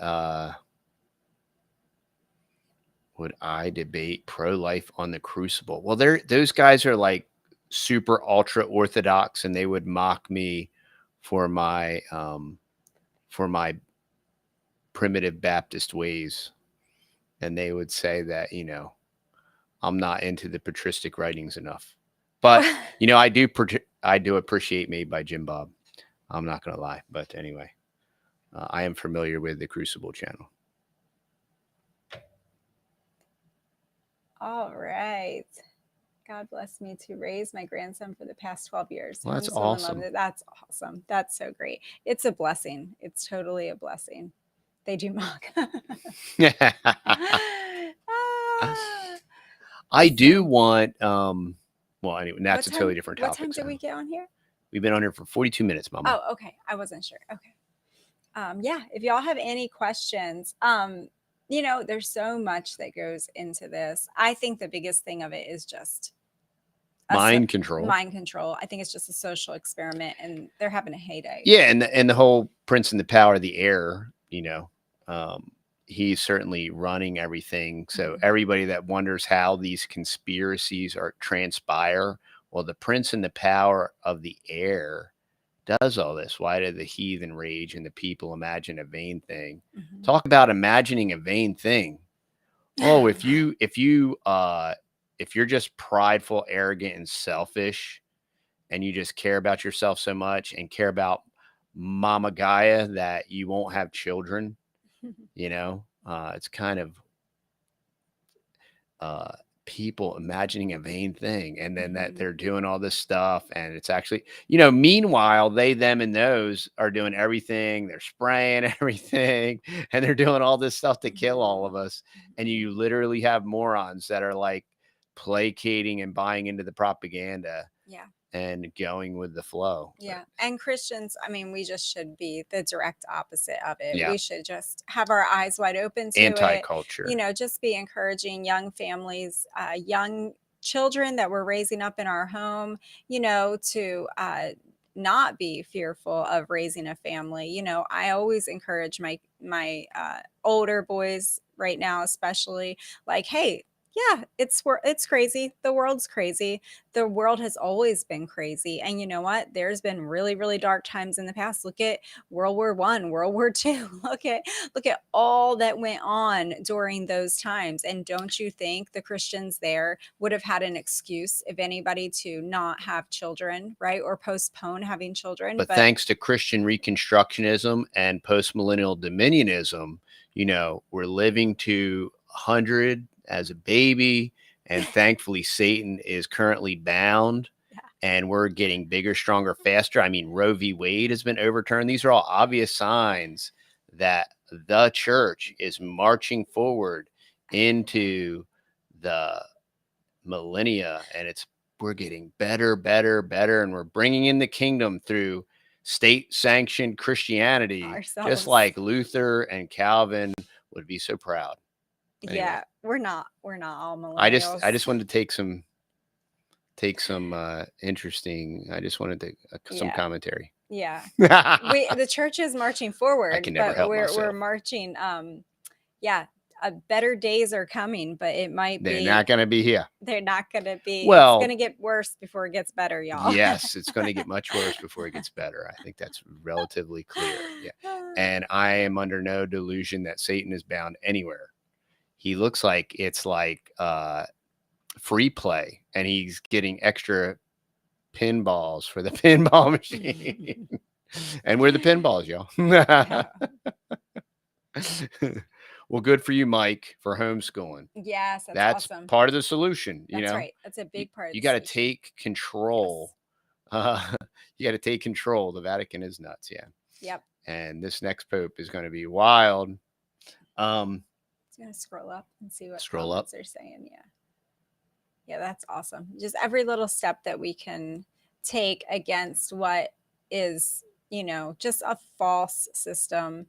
S1: would I debate pro-life on the Crucible? Well, those guys are like super ultra orthodox, and they would mock me for my primitive Baptist ways, and they would say that I'm not into the patristic writings enough. But I do appreciate Made by Jim Bob. I'm not gonna lie, but anyway, I am familiar with the Crucible channel.
S2: All right. God bless me to raise my grandson for the past 12 years.
S1: Well, that's
S2: Homeschooled and
S1: awesome.
S2: loved it. That's awesome. That's so great. It's a blessing. It's totally a blessing. They do mock.
S1: I do want well, anyway, that's a totally different topic.
S2: What time did we get on here?
S1: We've been on here for 42 minutes, Mama.
S2: Oh, okay. I wasn't sure. Okay. Yeah, if y'all have any questions, there's so much that goes into this. I think the biggest thing of it is just
S1: mind control.
S2: Mind control. I think it's just a social experiment, and they're having a heyday.
S1: Yeah, and the whole Prince and the Power of the Air, he's certainly running everything. So everybody that wonders how these conspiracies transpire, well, the Prince and the Power of the Air does all this. Why do the heathen rage and the people imagine a vain thing? Talk about imagining a vain thing. Oh, if you're just prideful, arrogant, and selfish, and you just care about yourself so much and care about Mama Gaia that you won't have children, it's kind of people imagining a vain thing, and then that they're doing all this stuff, and it's actually, meanwhile, they, them, and those are doing everything. They're spraying everything, and they're doing all this stuff to kill all of us. And you literally have morons that are like placating and buying into the propaganda.
S2: Yeah.
S1: And going with the flow.
S2: Yeah. And Christians, I mean, we just should be the direct opposite of it.
S1: Yeah.
S2: We should just have our eyes wide open to
S1: anti-culture.
S2: Just be encouraging young families, young children that we're raising up in our home, to not be fearful of raising a family. I always encourage my older boys right now, especially, like, hey, Yeah, it's crazy. The world's crazy. The world has always been crazy. And you know what? There's been really, really dark times in the past. Look at World War One, World War Two. Look at all that went on during those times. And don't you think the Christians there would have had an excuse, if anybody, to not have children, right? Or postpone having children.
S1: But
S2: But
S1: thanks to Christian Reconstructionism and postmillennial dominionism, we're living to 100 as a baby. And thankfully, Satan is currently bound
S2: yeah,
S1: and we're getting bigger, stronger, faster. I mean, Roe v. Wade has been overturned. These are all obvious signs that the church is marching forward into the millennia, and we're getting better, better, better, and we're bringing in the kingdom through state-sanctioned Christianity, just
S2: ourselves.
S1: like Luther and Calvin would be so proud. Anyway,
S2: Yeah, we're not all millennials.
S1: I just wanted to take some interesting. I just wanted some
S2: Yeah.
S1: commentary.
S2: Yeah.
S1: I
S2: The church is marching forward,
S1: can never
S2: but
S1: help
S2: we're
S1: myself.
S2: marching yeah, better days are coming, but it might
S1: They're
S2: be
S1: not going to be here.
S2: they're not going to be. It's
S1: Well,
S2: going to get worse before it gets better, y'all.
S1: yes, it's going to get much worse before it gets better. I think that's relatively clear. Yeah. And I am under no delusion that Satan is bound anywhere. He looks like it's like free play, and he's getting extra pinballs for the pinball machine. And we're the pinballs, y'all. Well, good for you, Mike, for homeschooling.
S2: Yes, that's awesome.
S1: Part of the solution.
S2: That's right. That's a big part.
S1: You got to take control. Yes. You got to take control. The Vatican is nuts. Yeah.
S2: Yep.
S1: And this next pope is going to be wild.
S2: It's going to scroll up and see what comments they're saying. Yeah. Yeah, that's awesome. Just every little step that we can take against what is, just a false system,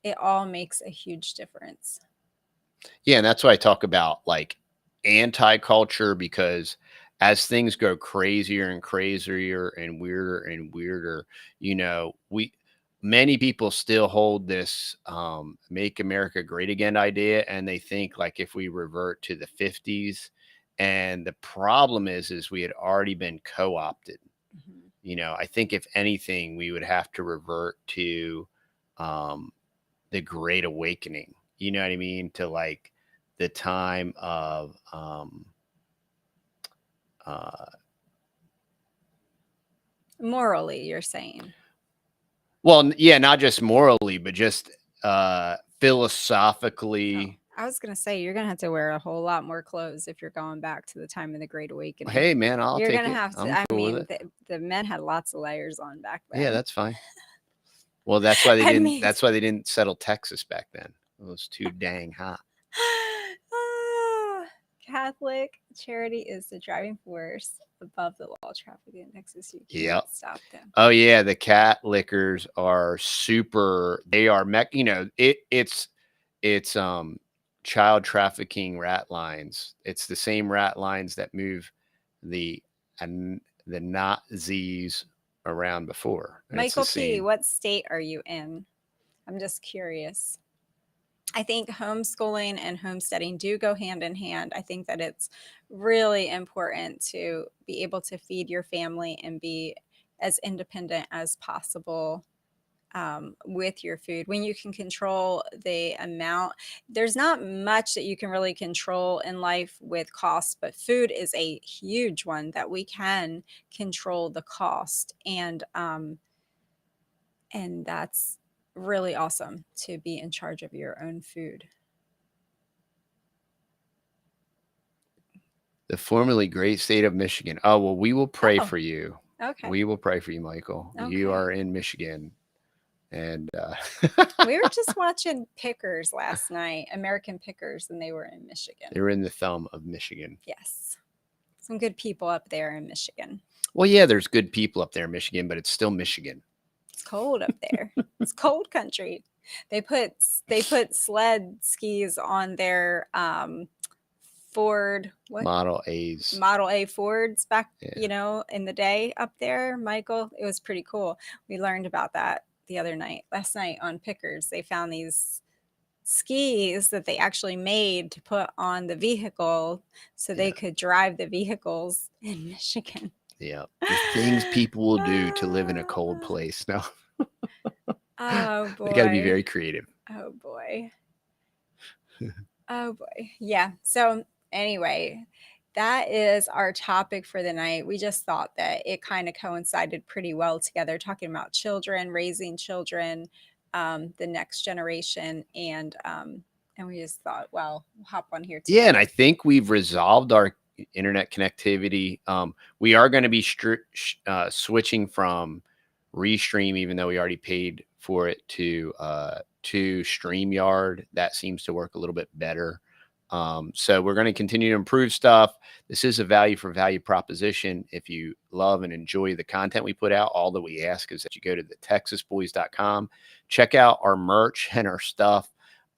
S2: it all makes a huge difference.
S1: Yeah, and that's why I talk about like anti-culture, because as things go crazier and crazier and weirder, many people still hold this make America great again idea, and they think like if we revert to the 50s, and the problem is we had already been co-opted. Mm-hmm. I think if anything, we would have to revert to the Great Awakening. You know what I mean? To like the time of
S2: morally, you're saying?
S1: Well, yeah, not just morally, but just philosophically.
S2: Oh, I was gonna say you're gonna have to wear a whole lot more clothes if you're going back to the time of the Great Awakening.
S1: Hey, man, you're
S2: gonna have to.
S1: I mean,
S2: the men had lots of layers on back then.
S1: Yeah, that's fine. Well, that's why they didn't. That's why they didn't settle Texas back then. It was too dang hot.
S2: Catholic charity is the driving force above the law. Traffic in Texas, you can't stop them.
S1: Oh yeah, the cat lickers are super. They are it's child trafficking rat lines. It's the same rat lines that move the Nazis around before.
S2: Michael P., what state are you in? I'm just curious. I think homeschooling and homesteading do go hand in hand. I think that it's really important to be able to feed your family and be as independent as possible with your food. When you can control the amount, there's not much that you can really control in life with cost, but food is a huge one that we can control the cost. And that's really awesome to be in charge of your own food.
S1: The formerly great state of Michigan. Oh, well, we will pray for you.
S2: Okay.
S1: We will pray for you, Michael. Okay. You are in Michigan. And
S2: we were just watching Pickers last night, American Pickers, and they were in Michigan.
S1: They were in the thumb of Michigan.
S2: Yes. Some good people up there in Michigan.
S1: Well, yeah, there's good people up there in Michigan, but it's still Michigan.
S2: It's cold up there. It's cold country. They put sled skis on their Ford
S1: Model A's.
S2: Model A Fords back, in the day up there, Michael. It was pretty cool. We learned about that last night on Pickers. They found these skis that they actually made to put on the vehicle so they could drive the vehicles in Michigan.
S1: Yeah. The things people will do to live in a cold place. No.
S2: Oh
S1: They got to be
S2: boy.
S1: very creative.
S2: Oh boy. Oh boy. Yeah. So anyway, that is our topic for the night. We just thought that it kind of coincided pretty well together, talking about children, raising children, the next generation, and we just thought, well, we'll hop on here together.
S1: Yeah, and I think we've resolved our internet connectivity. We are going to be switching from Restream, even though we already paid for it, to StreamYard. That seems to work a little bit better. So we're going to continue to improve stuff. This is a value for value proposition. If you love and enjoy the content we put out, all that we ask is that you go to the texasboys.com, check out our merch and our stuff.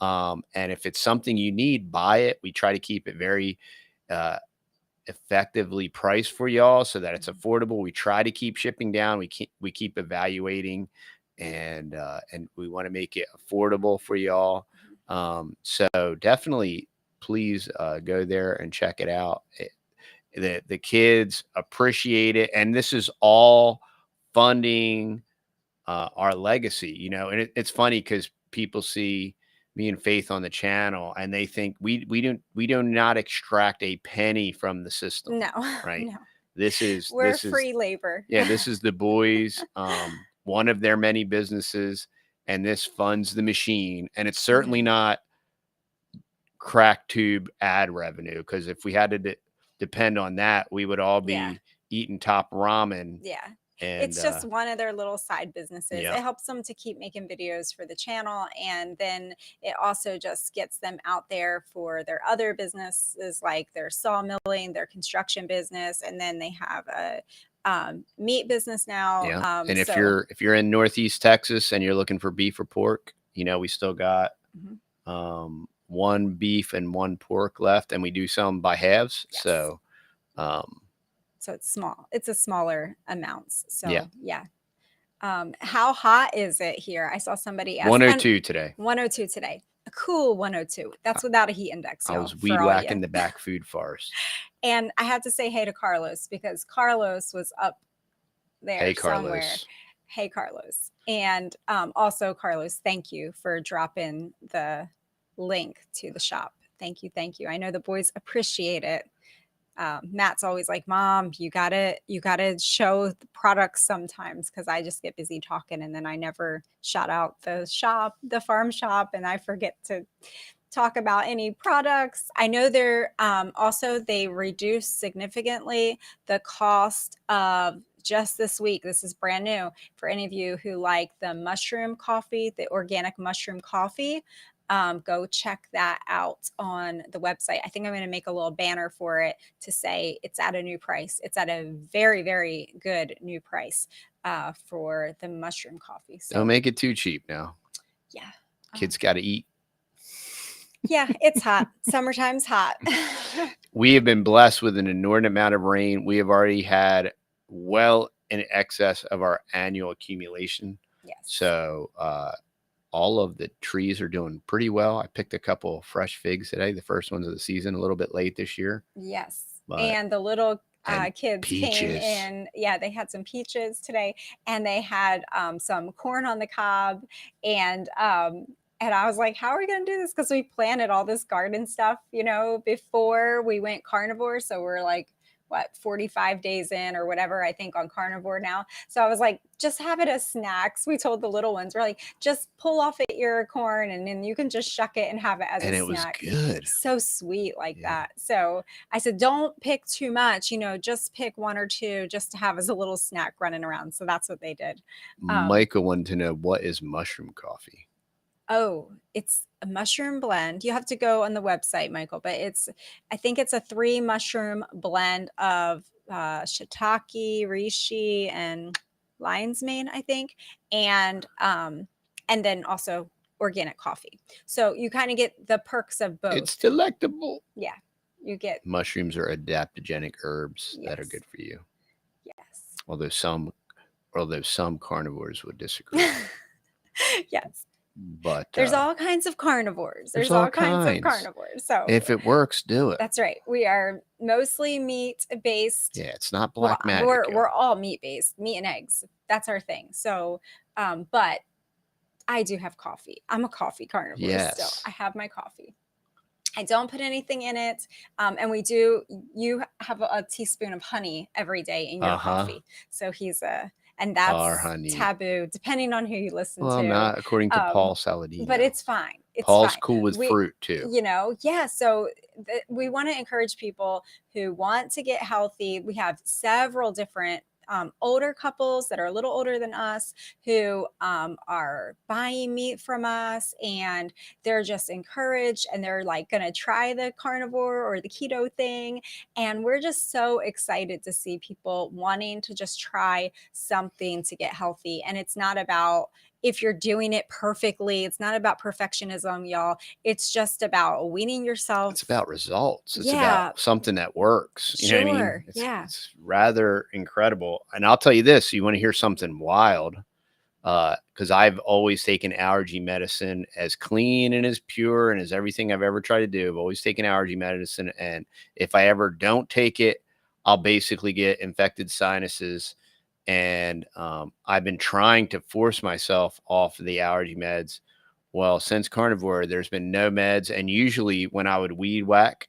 S1: And if it's something you need, buy it. We try to keep it very effectively priced for y'all so that it's affordable. We try to keep shipping down. We keep evaluating, and we want to make it affordable for y'all. So definitely, please go there and check it out. The kids appreciate it, and this is all funding our legacy. You know, and it's funny because people see me and Faith on the channel and they think we do not extract a penny from the system.
S2: No,
S1: Right.
S2: no.
S1: We're
S2: free labor.
S1: Yeah, this is the boys, one of their many businesses, and this funds the machine. And it's certainly not crack tube ad revenue, because if we had to depend on that, we would all be eating top ramen.
S2: Yeah.
S1: And
S2: it's just one of their little side businesses.
S1: Yeah.
S2: It helps them to keep making videos for the channel. And then it also just gets them out there for their other businesses, like their sawmilling, their construction business. And then they have a meat business now.
S1: Yeah. And if you're in Northeast Texas and you're looking for beef or pork, you know, we still got one beef and one pork left, and we do some by halves.
S2: Yes.
S1: So
S2: it's small. It's a smaller amounts. So
S1: yeah.
S2: How hot is it here? I saw somebody ask.
S1: 102 today.
S2: 102 today. A cool 102. That's without a heat index.
S1: I was weed whacking the back food forest.
S2: And I had to say hey to Carlos, because Carlos was up there somewhere. Hey, Carlos. And also, Carlos, thank you for dropping the link to the shop. Thank you. Thank you. I know the boys appreciate it. Matt's always like, Mom, you gotta show the products sometimes, because I just get busy talking and then I never shout out the shop, the farm shop, and I forget to talk about any products. I know they're also, they reduced significantly the cost of, just this week, this is brand new for any of you who like the mushroom coffee, the organic mushroom coffee. Go check that out on the website. I think I'm going to make a little banner for it to say it's at a new price. It's at a very, very good new price for the mushroom coffee. So
S1: don't make it too cheap now.
S2: Yeah.
S1: Kids got to eat.
S2: Yeah, it's hot. Summertime's hot.
S1: We have been blessed with an inordinate amount of rain. We have already had well in excess of our annual accumulation.
S2: Yes.
S1: So, all of the trees are doing pretty well. I picked a couple of fresh figs today, the first ones of the season, a little bit late this year.
S2: Yes. And the little kids
S1: peaches.
S2: Came in. Yeah, they had some peaches today, and they had some corn on the cob. And I was like, how are we going to do this? Because we planted all this garden stuff, you know, before we went carnivore. So we're like, 45 days in or whatever, I think, on carnivore now. So I was like, just have it as snacks. We told the little ones, we're like, just pull off at your corn and then you can just shuck it and have it as a snack.
S1: And it was good.
S2: So sweet like that. So I said, don't pick too much, you know, just pick one or two just to have as a little snack running around. So that's what they did.
S1: Michael wanted to know, what is mushroom coffee?
S2: Oh, it's a mushroom blend. You have to go on the website, Michael, but I think it's a 3 mushroom blend of shiitake, reishi, and lion's mane, I think. And then also organic coffee. So you kind of get the perks of both.
S1: It's delectable.
S2: Yeah. You get
S1: mushrooms are adaptogenic herbs that are good for you.
S2: Yes.
S1: Although some carnivores would disagree.
S2: Yes.
S1: But
S2: There's all kinds of carnivores.
S1: there's
S2: There's
S1: all
S2: all kinds of
S1: kinds.
S2: carnivores. So
S1: if it works, do it.
S2: that's right. We are mostly meat based.
S1: Yeah, it's not
S2: Well,
S1: black magic.
S2: we're all meat based, meat and eggs. That's our thing. So, but I do have coffee. I'm a coffee carnivore still.
S1: Yes.
S2: I have my coffee. I don't put anything in it. And you have a teaspoon of honey every day in your coffee. So and
S1: Our
S2: that's
S1: honey.
S2: taboo, depending on who you listen
S1: Well,
S2: to.
S1: not according to Paul Saladino.
S2: But it's fine. It's
S1: Paul's
S2: fine.
S1: cool with fruit too.
S2: You know, yeah. So we want to encourage people who want to get healthy. We have several different older couples that are a little older than us who are buying meat from us, and they're just encouraged, and they're like going to try the carnivore or the keto thing. And we're just so excited to see people wanting to just try something to get healthy. And it's not about if you're doing it perfectly. It's not about perfectionism, y'all. It's just about weaning yourself.
S1: It's about results. It's about something that works. You know what I mean? It's rather incredible. And I'll tell you this, you want to hear something wild? Because I've always taken allergy medicine as clean and as pure and as everything I've ever tried to do. I've always taken allergy medicine. And if I ever don't take it, I'll basically get infected sinuses. And I've been trying to force myself off of the allergy meds. Well, since carnivore, there's been no meds. And usually when I would weed whack,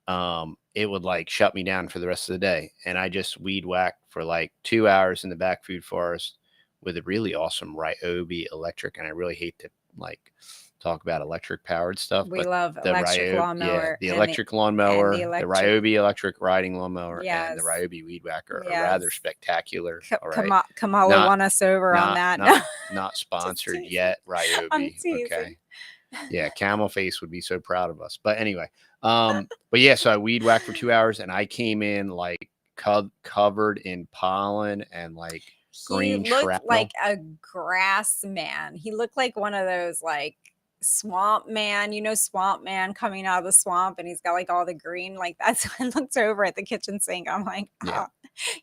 S1: it would like shut me down for the rest of the day. And I just weed whack for like 2 hours in the back food forest with a really awesome Ryobi electric. And I really hate to like talk about electric powered stuff.
S2: We love electric lawnmower.
S1: Yeah, the electric lawnmower, the Ryobi electric riding lawnmower, and the Ryobi weed whacker are rather spectacular. All right.
S2: Kamala won us over on that.
S1: Not sponsored yet, Ryobi. Okay. Yeah, Camel Face would be so proud of us. But anyway, but yeah, so I weed whacked for 2 hours, and I came in like covered in pollen and like green shrapnel.
S2: He looked like a grass man. He looked like one of those like swamp man, swamp man coming out of the swamp, and he's got like all the green. Like that's when I looked over at the kitchen sink. I'm like, oh,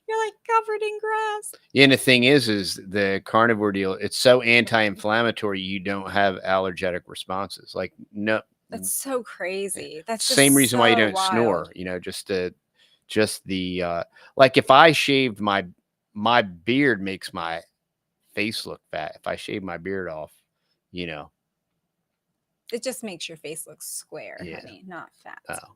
S2: you're like covered in grass.
S1: Yeah, and the thing is the carnivore deal, it's so anti-inflammatory, you don't have allergetic responses. Like, no.
S2: That's so crazy. That's
S1: the same reason why you don't snore, just the like if I shaved my beard makes my face look fat. If I shave my beard off,
S2: it just makes your face look square, honey, not fat.
S1: Oh,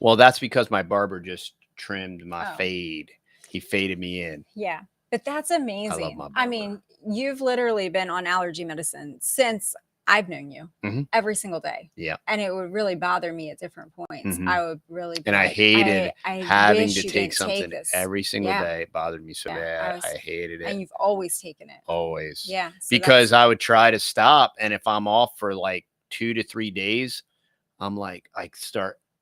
S1: well, that's because my barber just trimmed my fade. He faded me in.
S2: Yeah, but that's amazing.
S1: I love my barber.
S2: I mean, you've literally been on allergy medicine since I've known you every single day.
S1: Yeah.
S2: And it would really bother me at different points. I would really be
S1: and I hated having to take something every single day. It bothered me so bad. I hated it.
S2: And you've always taken it.
S1: Always.
S2: Yeah. So
S1: because I would try to stop. And if I'm off for like 2 to 3 days, I'm like, oh,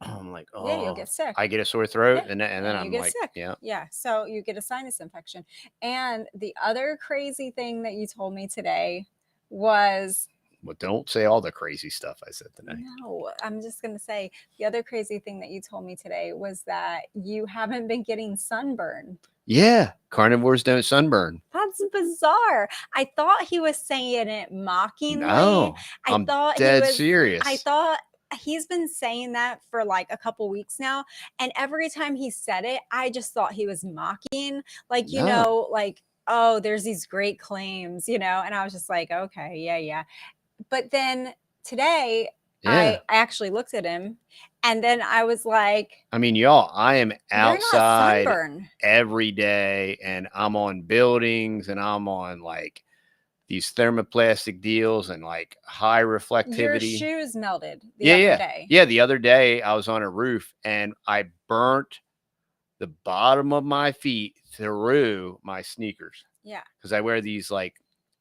S2: you'll get sick.
S1: I get a sore throat and then I'm like, sick.
S2: Yeah. So you get a sinus infection. And the other crazy thing that you told me today was,
S1: well, don't say all the crazy stuff I said today.
S2: No, I'm just going to say the other crazy thing that you told me today was that you haven't been getting sunburn.
S1: Yeah. Carnivores don't sunburn.
S2: That's bizarre. I thought he was saying it mockingly.
S1: No, I'm dead serious.
S2: I thought he's been saying that for like a couple weeks now. And every time he said it, I just thought he was mocking. Like, like, oh, there's these great claims, and I was just like, okay, yeah. But then today, I actually looked at him, and then I was like,
S1: I mean, y'all, I am outside every day, and I'm on buildings, and I'm on like these thermoplastic deals and like high reflectivity.
S2: Your shoes melted the other day.
S1: Yeah, the other day I was on a roof, and I burnt the bottom of my feet through my sneakers.
S2: Yeah.
S1: Because I wear these like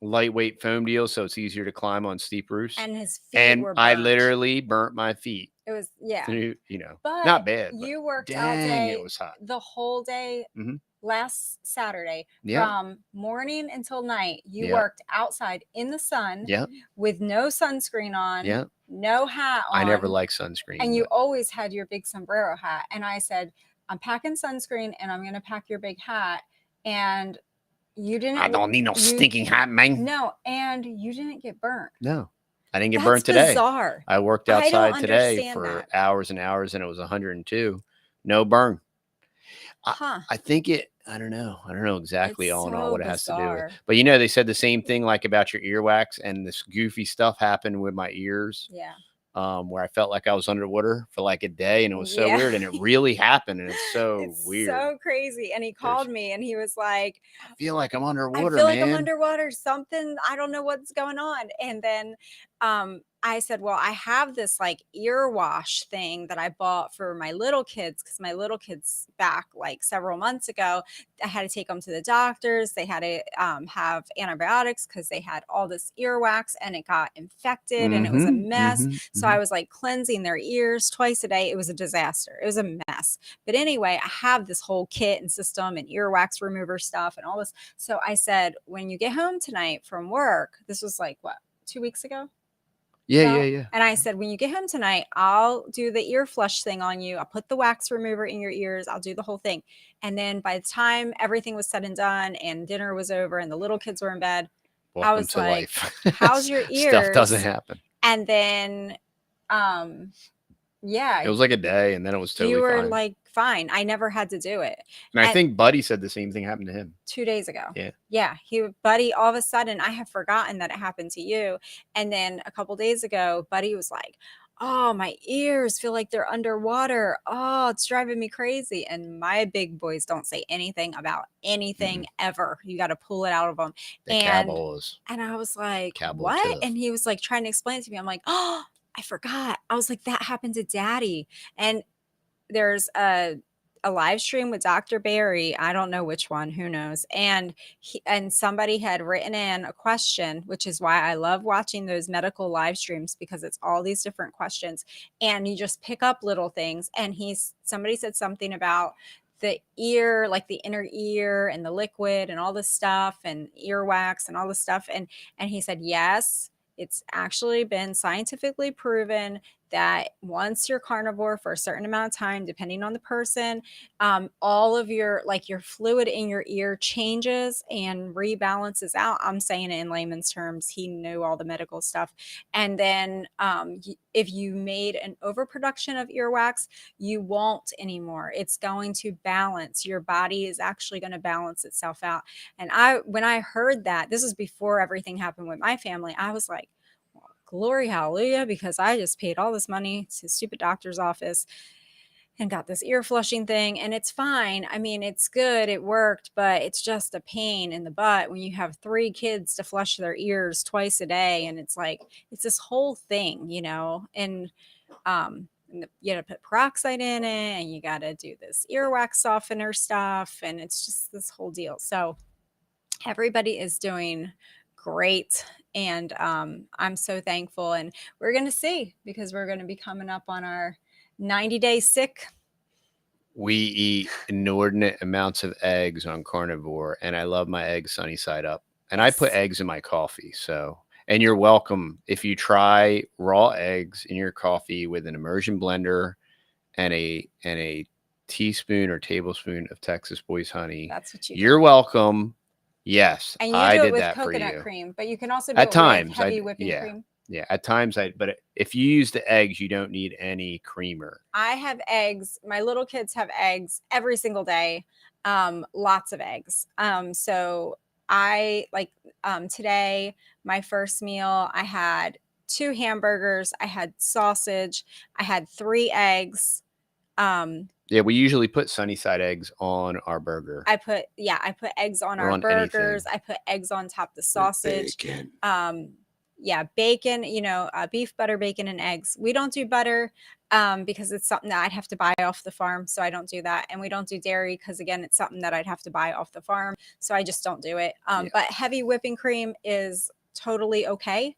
S1: lightweight foam deals, so it's easier to climb on steep roofs.
S2: And his feet were burnt.
S1: I literally burnt my feet.
S2: It was
S1: through,
S2: but
S1: not bad.
S2: You worked all day.
S1: It was hot.
S2: The whole day last Saturday from morning until night. You worked outside in the sun with no sunscreen on, no hat on.
S1: I never liked sunscreen.
S2: And you always had your big sombrero hat. And I said, I'm packing sunscreen and I'm going to pack your big hat. And You didn't.
S1: I don't need no
S2: you-
S1: stinking hot man.
S2: No, and you didn't get burnt.
S1: No, I didn't get
S2: That's
S1: burnt today.
S2: bizarre.
S1: I worked
S2: I don't
S1: outside today
S2: understand
S1: for
S2: that.
S1: hours and hours, and it was 102. No burn.
S2: Huh.
S1: I think I don't know. I don't know exactly
S2: It's
S1: all in all
S2: so
S1: what it has to do with.
S2: bizarre.
S1: But you know, they said the same thing like about your earwax, and this goofy stuff happened with my ears.
S2: Yeah.
S1: Where I felt like I was underwater for like a day, and it was so
S2: Yeah.
S1: weird, and it really happened, and it's so
S2: It's
S1: weird.
S2: so crazy. And he called me and he was like,
S1: I feel like I'm underwater,
S2: I feel like
S1: man.
S2: I'm underwater. Something, I don't know what's going on. And then I said, well, I have this like ear wash thing that I bought for my little kids because my little kids back like several months ago, I had to take them to the doctors. They had to have antibiotics because they had all this earwax and it got infected and it was a mess. So I was like cleansing their ears twice a day. It was a disaster. It was a mess. But anyway, I have this whole kit and system and earwax remover stuff and all this. So I said, when you get home tonight from work, this was like what, 2 weeks ago?
S1: Yeah.
S2: And I said, when you get home tonight, I'll do the ear flush thing on you. I'll put the wax remover in your ears. I'll do the whole thing. And then by the time everything was said and done and dinner was over and the little kids were in bed,
S1: Welcome
S2: I was
S1: to
S2: like,
S1: life.
S2: how's your ears?
S1: Stuff doesn't happen.
S2: And then, yeah.
S1: It was like a day, and then it was totally
S2: you were
S1: fine.
S2: like, fine. I never had to do it.
S1: And I think Buddy said the same thing happened to him
S2: 2 days ago.
S1: Yeah.
S2: Buddy, all of a sudden, I have forgotten that it happened to you. And then a couple days ago, Buddy was like, oh, my ears feel like they're underwater. Oh, it's driving me crazy. And my big boys don't say anything about anything ever. You got to pull it out of them.
S1: Cowboys.
S2: And I was like,
S1: Cowboy
S2: what?
S1: tough.
S2: And he was like trying to explain it to me. I'm like, oh, I forgot. I was like, that happened to Daddy. And there's a live stream with Dr. Barry. I don't know which one, who knows. And somebody had written in a question, which is why I love watching those medical live streams because it's all these different questions and you just pick up little things. And somebody said something about the ear, like the inner ear and the liquid and all this stuff and earwax and all this stuff. And he said, yes, it's actually been scientifically proven that once you're carnivore for a certain amount of time, depending on the person, all of your fluid in your ear changes and rebalances out. I'm saying it in layman's terms. He knew all the medical stuff. And then if you made an overproduction of earwax, you won't anymore. It's going to balance. Your body is actually going to balance itself out. And when I heard that, this was before everything happened with my family, I was like, glory, hallelujah, because I just paid all this money to stupid doctor's office and got this ear flushing thing. And it's fine. I mean, it's good. It worked, but it's just a pain in the butt when you have 3 kids to flush their ears twice a day. And it's like, it's this whole thing, you know, and you got to put peroxide in it and you got to do this earwax softener stuff. And it's just this whole deal. So everybody is doing great. And I'm so thankful. And we're going to see because we're going to be coming up on our 90-day sick.
S1: We eat inordinate amounts of eggs on carnivore, and I love my eggs sunny side up. And I put eggs in my coffee. So, and you're welcome if you try raw eggs in your coffee with an immersion blender and a teaspoon or tablespoon of Texas Boys honey.
S2: That's what
S1: you're welcome. Yes,
S2: and you
S1: I
S2: do
S1: did
S2: it with
S1: that
S2: coconut
S1: for you.
S2: cream, but you can also do
S1: at
S2: it
S1: times
S2: with heavy whipping cream.
S1: Yeah, at times but if you use the eggs, you don't need any creamer.
S2: I have eggs. My little kids have eggs every single day. Lots of eggs. So I today, my first meal, I had 2 hamburgers, I had sausage, I had 3 eggs.
S1: Yeah, we usually put sunny side eggs on our burger.
S2: I put eggs on our burgers. Anything. I put eggs on top of the sausage.
S1: Bacon.
S2: Bacon, beef, butter, bacon, and eggs. We don't do butter because it's something that I'd have to buy off the farm. So I don't do that. And we don't do dairy because, again, it's something that I'd have to buy off the farm. So I just don't do it. But heavy whipping cream is totally okay.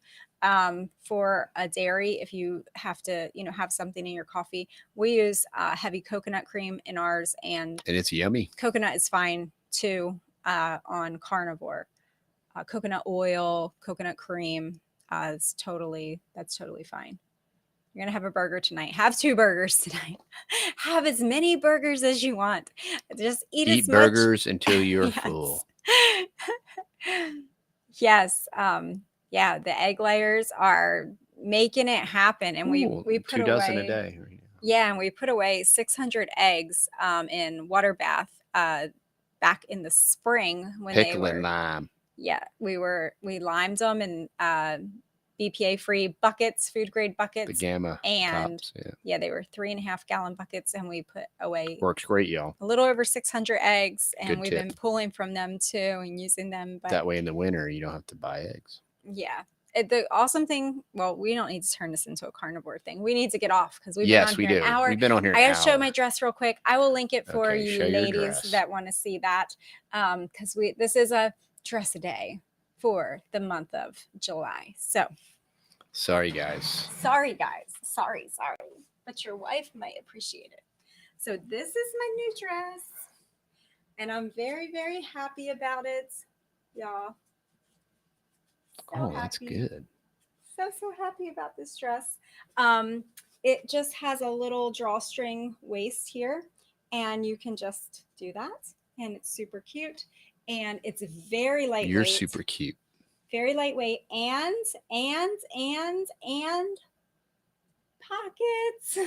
S2: For a dairy, if you have to, have something in your coffee. We use heavy coconut cream in ours, and
S1: it's yummy.
S2: Coconut is fine too on carnivore. Coconut oil, coconut cream, that's totally fine. You're gonna have a burger tonight. Have 2 burgers tonight. Have as many burgers as you want. Just eat as much.
S1: Burgers until you're full.
S2: Yes. Yeah, the egg layers are making it happen. And we
S1: Ooh,
S2: put
S1: 2 dozen a
S2: away,
S1: day right now.
S2: yeah, and we put away 600 eggs in water bath back in the spring when they
S1: Pickling
S2: were,
S1: lime.
S2: yeah, we limed them in BPA free buckets, food grade
S1: The
S2: buckets.
S1: gamma
S2: And
S1: tops. Yeah.
S2: yeah, they were 3.5 gallon buckets, and we put away
S1: Works great, y'all.
S2: a little over 600 eggs, and
S1: Good
S2: we've
S1: tip.
S2: been pulling from them too and using them. But
S1: That way in the winter, you don't have to buy eggs.
S2: yeah, the awesome thing, well, we don't need to turn this into a carnivore thing. We need to get off because we've been on
S1: Yes, we
S2: here an
S1: do.
S2: hour.
S1: We've been on here
S2: I
S1: an
S2: gotta show my
S1: hour.
S2: dress real quick. I will link it for
S1: Okay,
S2: you
S1: show your
S2: ladies
S1: dress.
S2: that want to see that, because this is a dress a day for the month of July. So
S1: Sorry, guys.
S2: sorry, guys. Sorry. But your wife might appreciate it. So this is my new dress, and I'm very, very happy about it, y'all. So
S1: That's
S2: happy.
S1: good.
S2: So happy about this dress. It just has a little drawstring waist here, and you can just do that, and it's super cute, and it's very lightweight.
S1: You're super cute.
S2: Very lightweight, and pockets.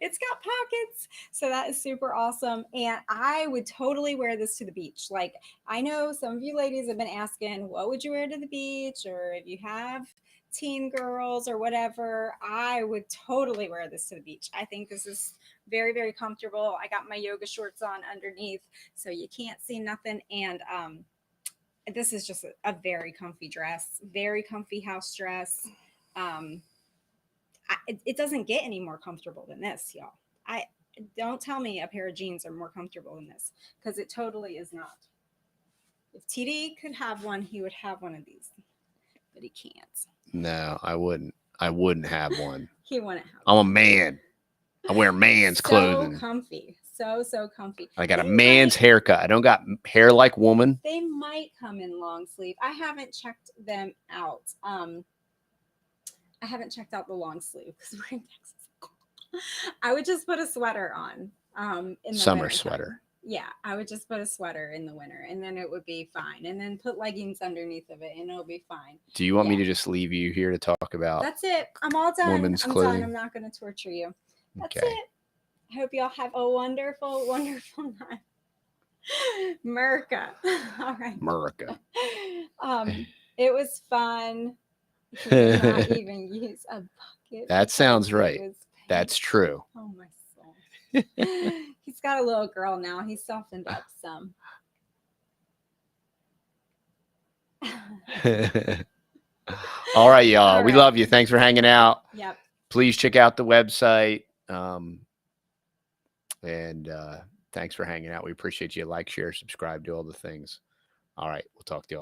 S2: It's got pockets, so that is super awesome. And I would totally wear this to the beach. Like, I know some of you ladies have been asking, what would you wear to the beach, or if you have teen girls or whatever, I would totally wear this to the beach. I think this is very, very comfortable. I got my yoga shorts on underneath, so you can't see nothing. And this is just a very comfy dress, very comfy house dress. It doesn't get any more comfortable than this, y'all. I don't tell me a pair of jeans are more comfortable than this, because it totally is not. If TD could have one, he would have one of these, but he can't.
S1: No, I wouldn't. I wouldn't have one.
S2: He wouldn't have.
S1: I'm a man. I wear man's clothing.
S2: So comfy. So comfy.
S1: I got a man's haircut. I don't got hair like woman.
S2: They might come in long sleeve. I haven't checked them out. I haven't checked out the long sleeve because we're in Texas. I would just put a sweater on in the
S1: Summer
S2: winter
S1: sweater.
S2: time. Yeah, I would just put a sweater in the winter, and then it would be fine. And then put leggings underneath of it, and it'll be fine.
S1: Do you want me to just leave you here to talk about?
S2: That's it. I'm all done.
S1: Women's
S2: I'm
S1: clothing?
S2: done. I'm not going to torture you. That's
S1: Okay.
S2: it. I hope y'all have a wonderful, wonderful night. America. All right.
S1: America.
S2: It was fun. He did not even use a bucket.
S1: That sounds
S2: because
S1: right.
S2: it was
S1: That's true.
S2: Oh my soul. He's got a little girl now. He softened up some.
S1: All right, y'all.
S2: All
S1: We
S2: right.
S1: love you. Thanks for hanging out.
S2: Yep.
S1: Please check out the website. And thanks for hanging out. We appreciate you. Like, share, subscribe, do all the things. All right. We'll talk to y'all.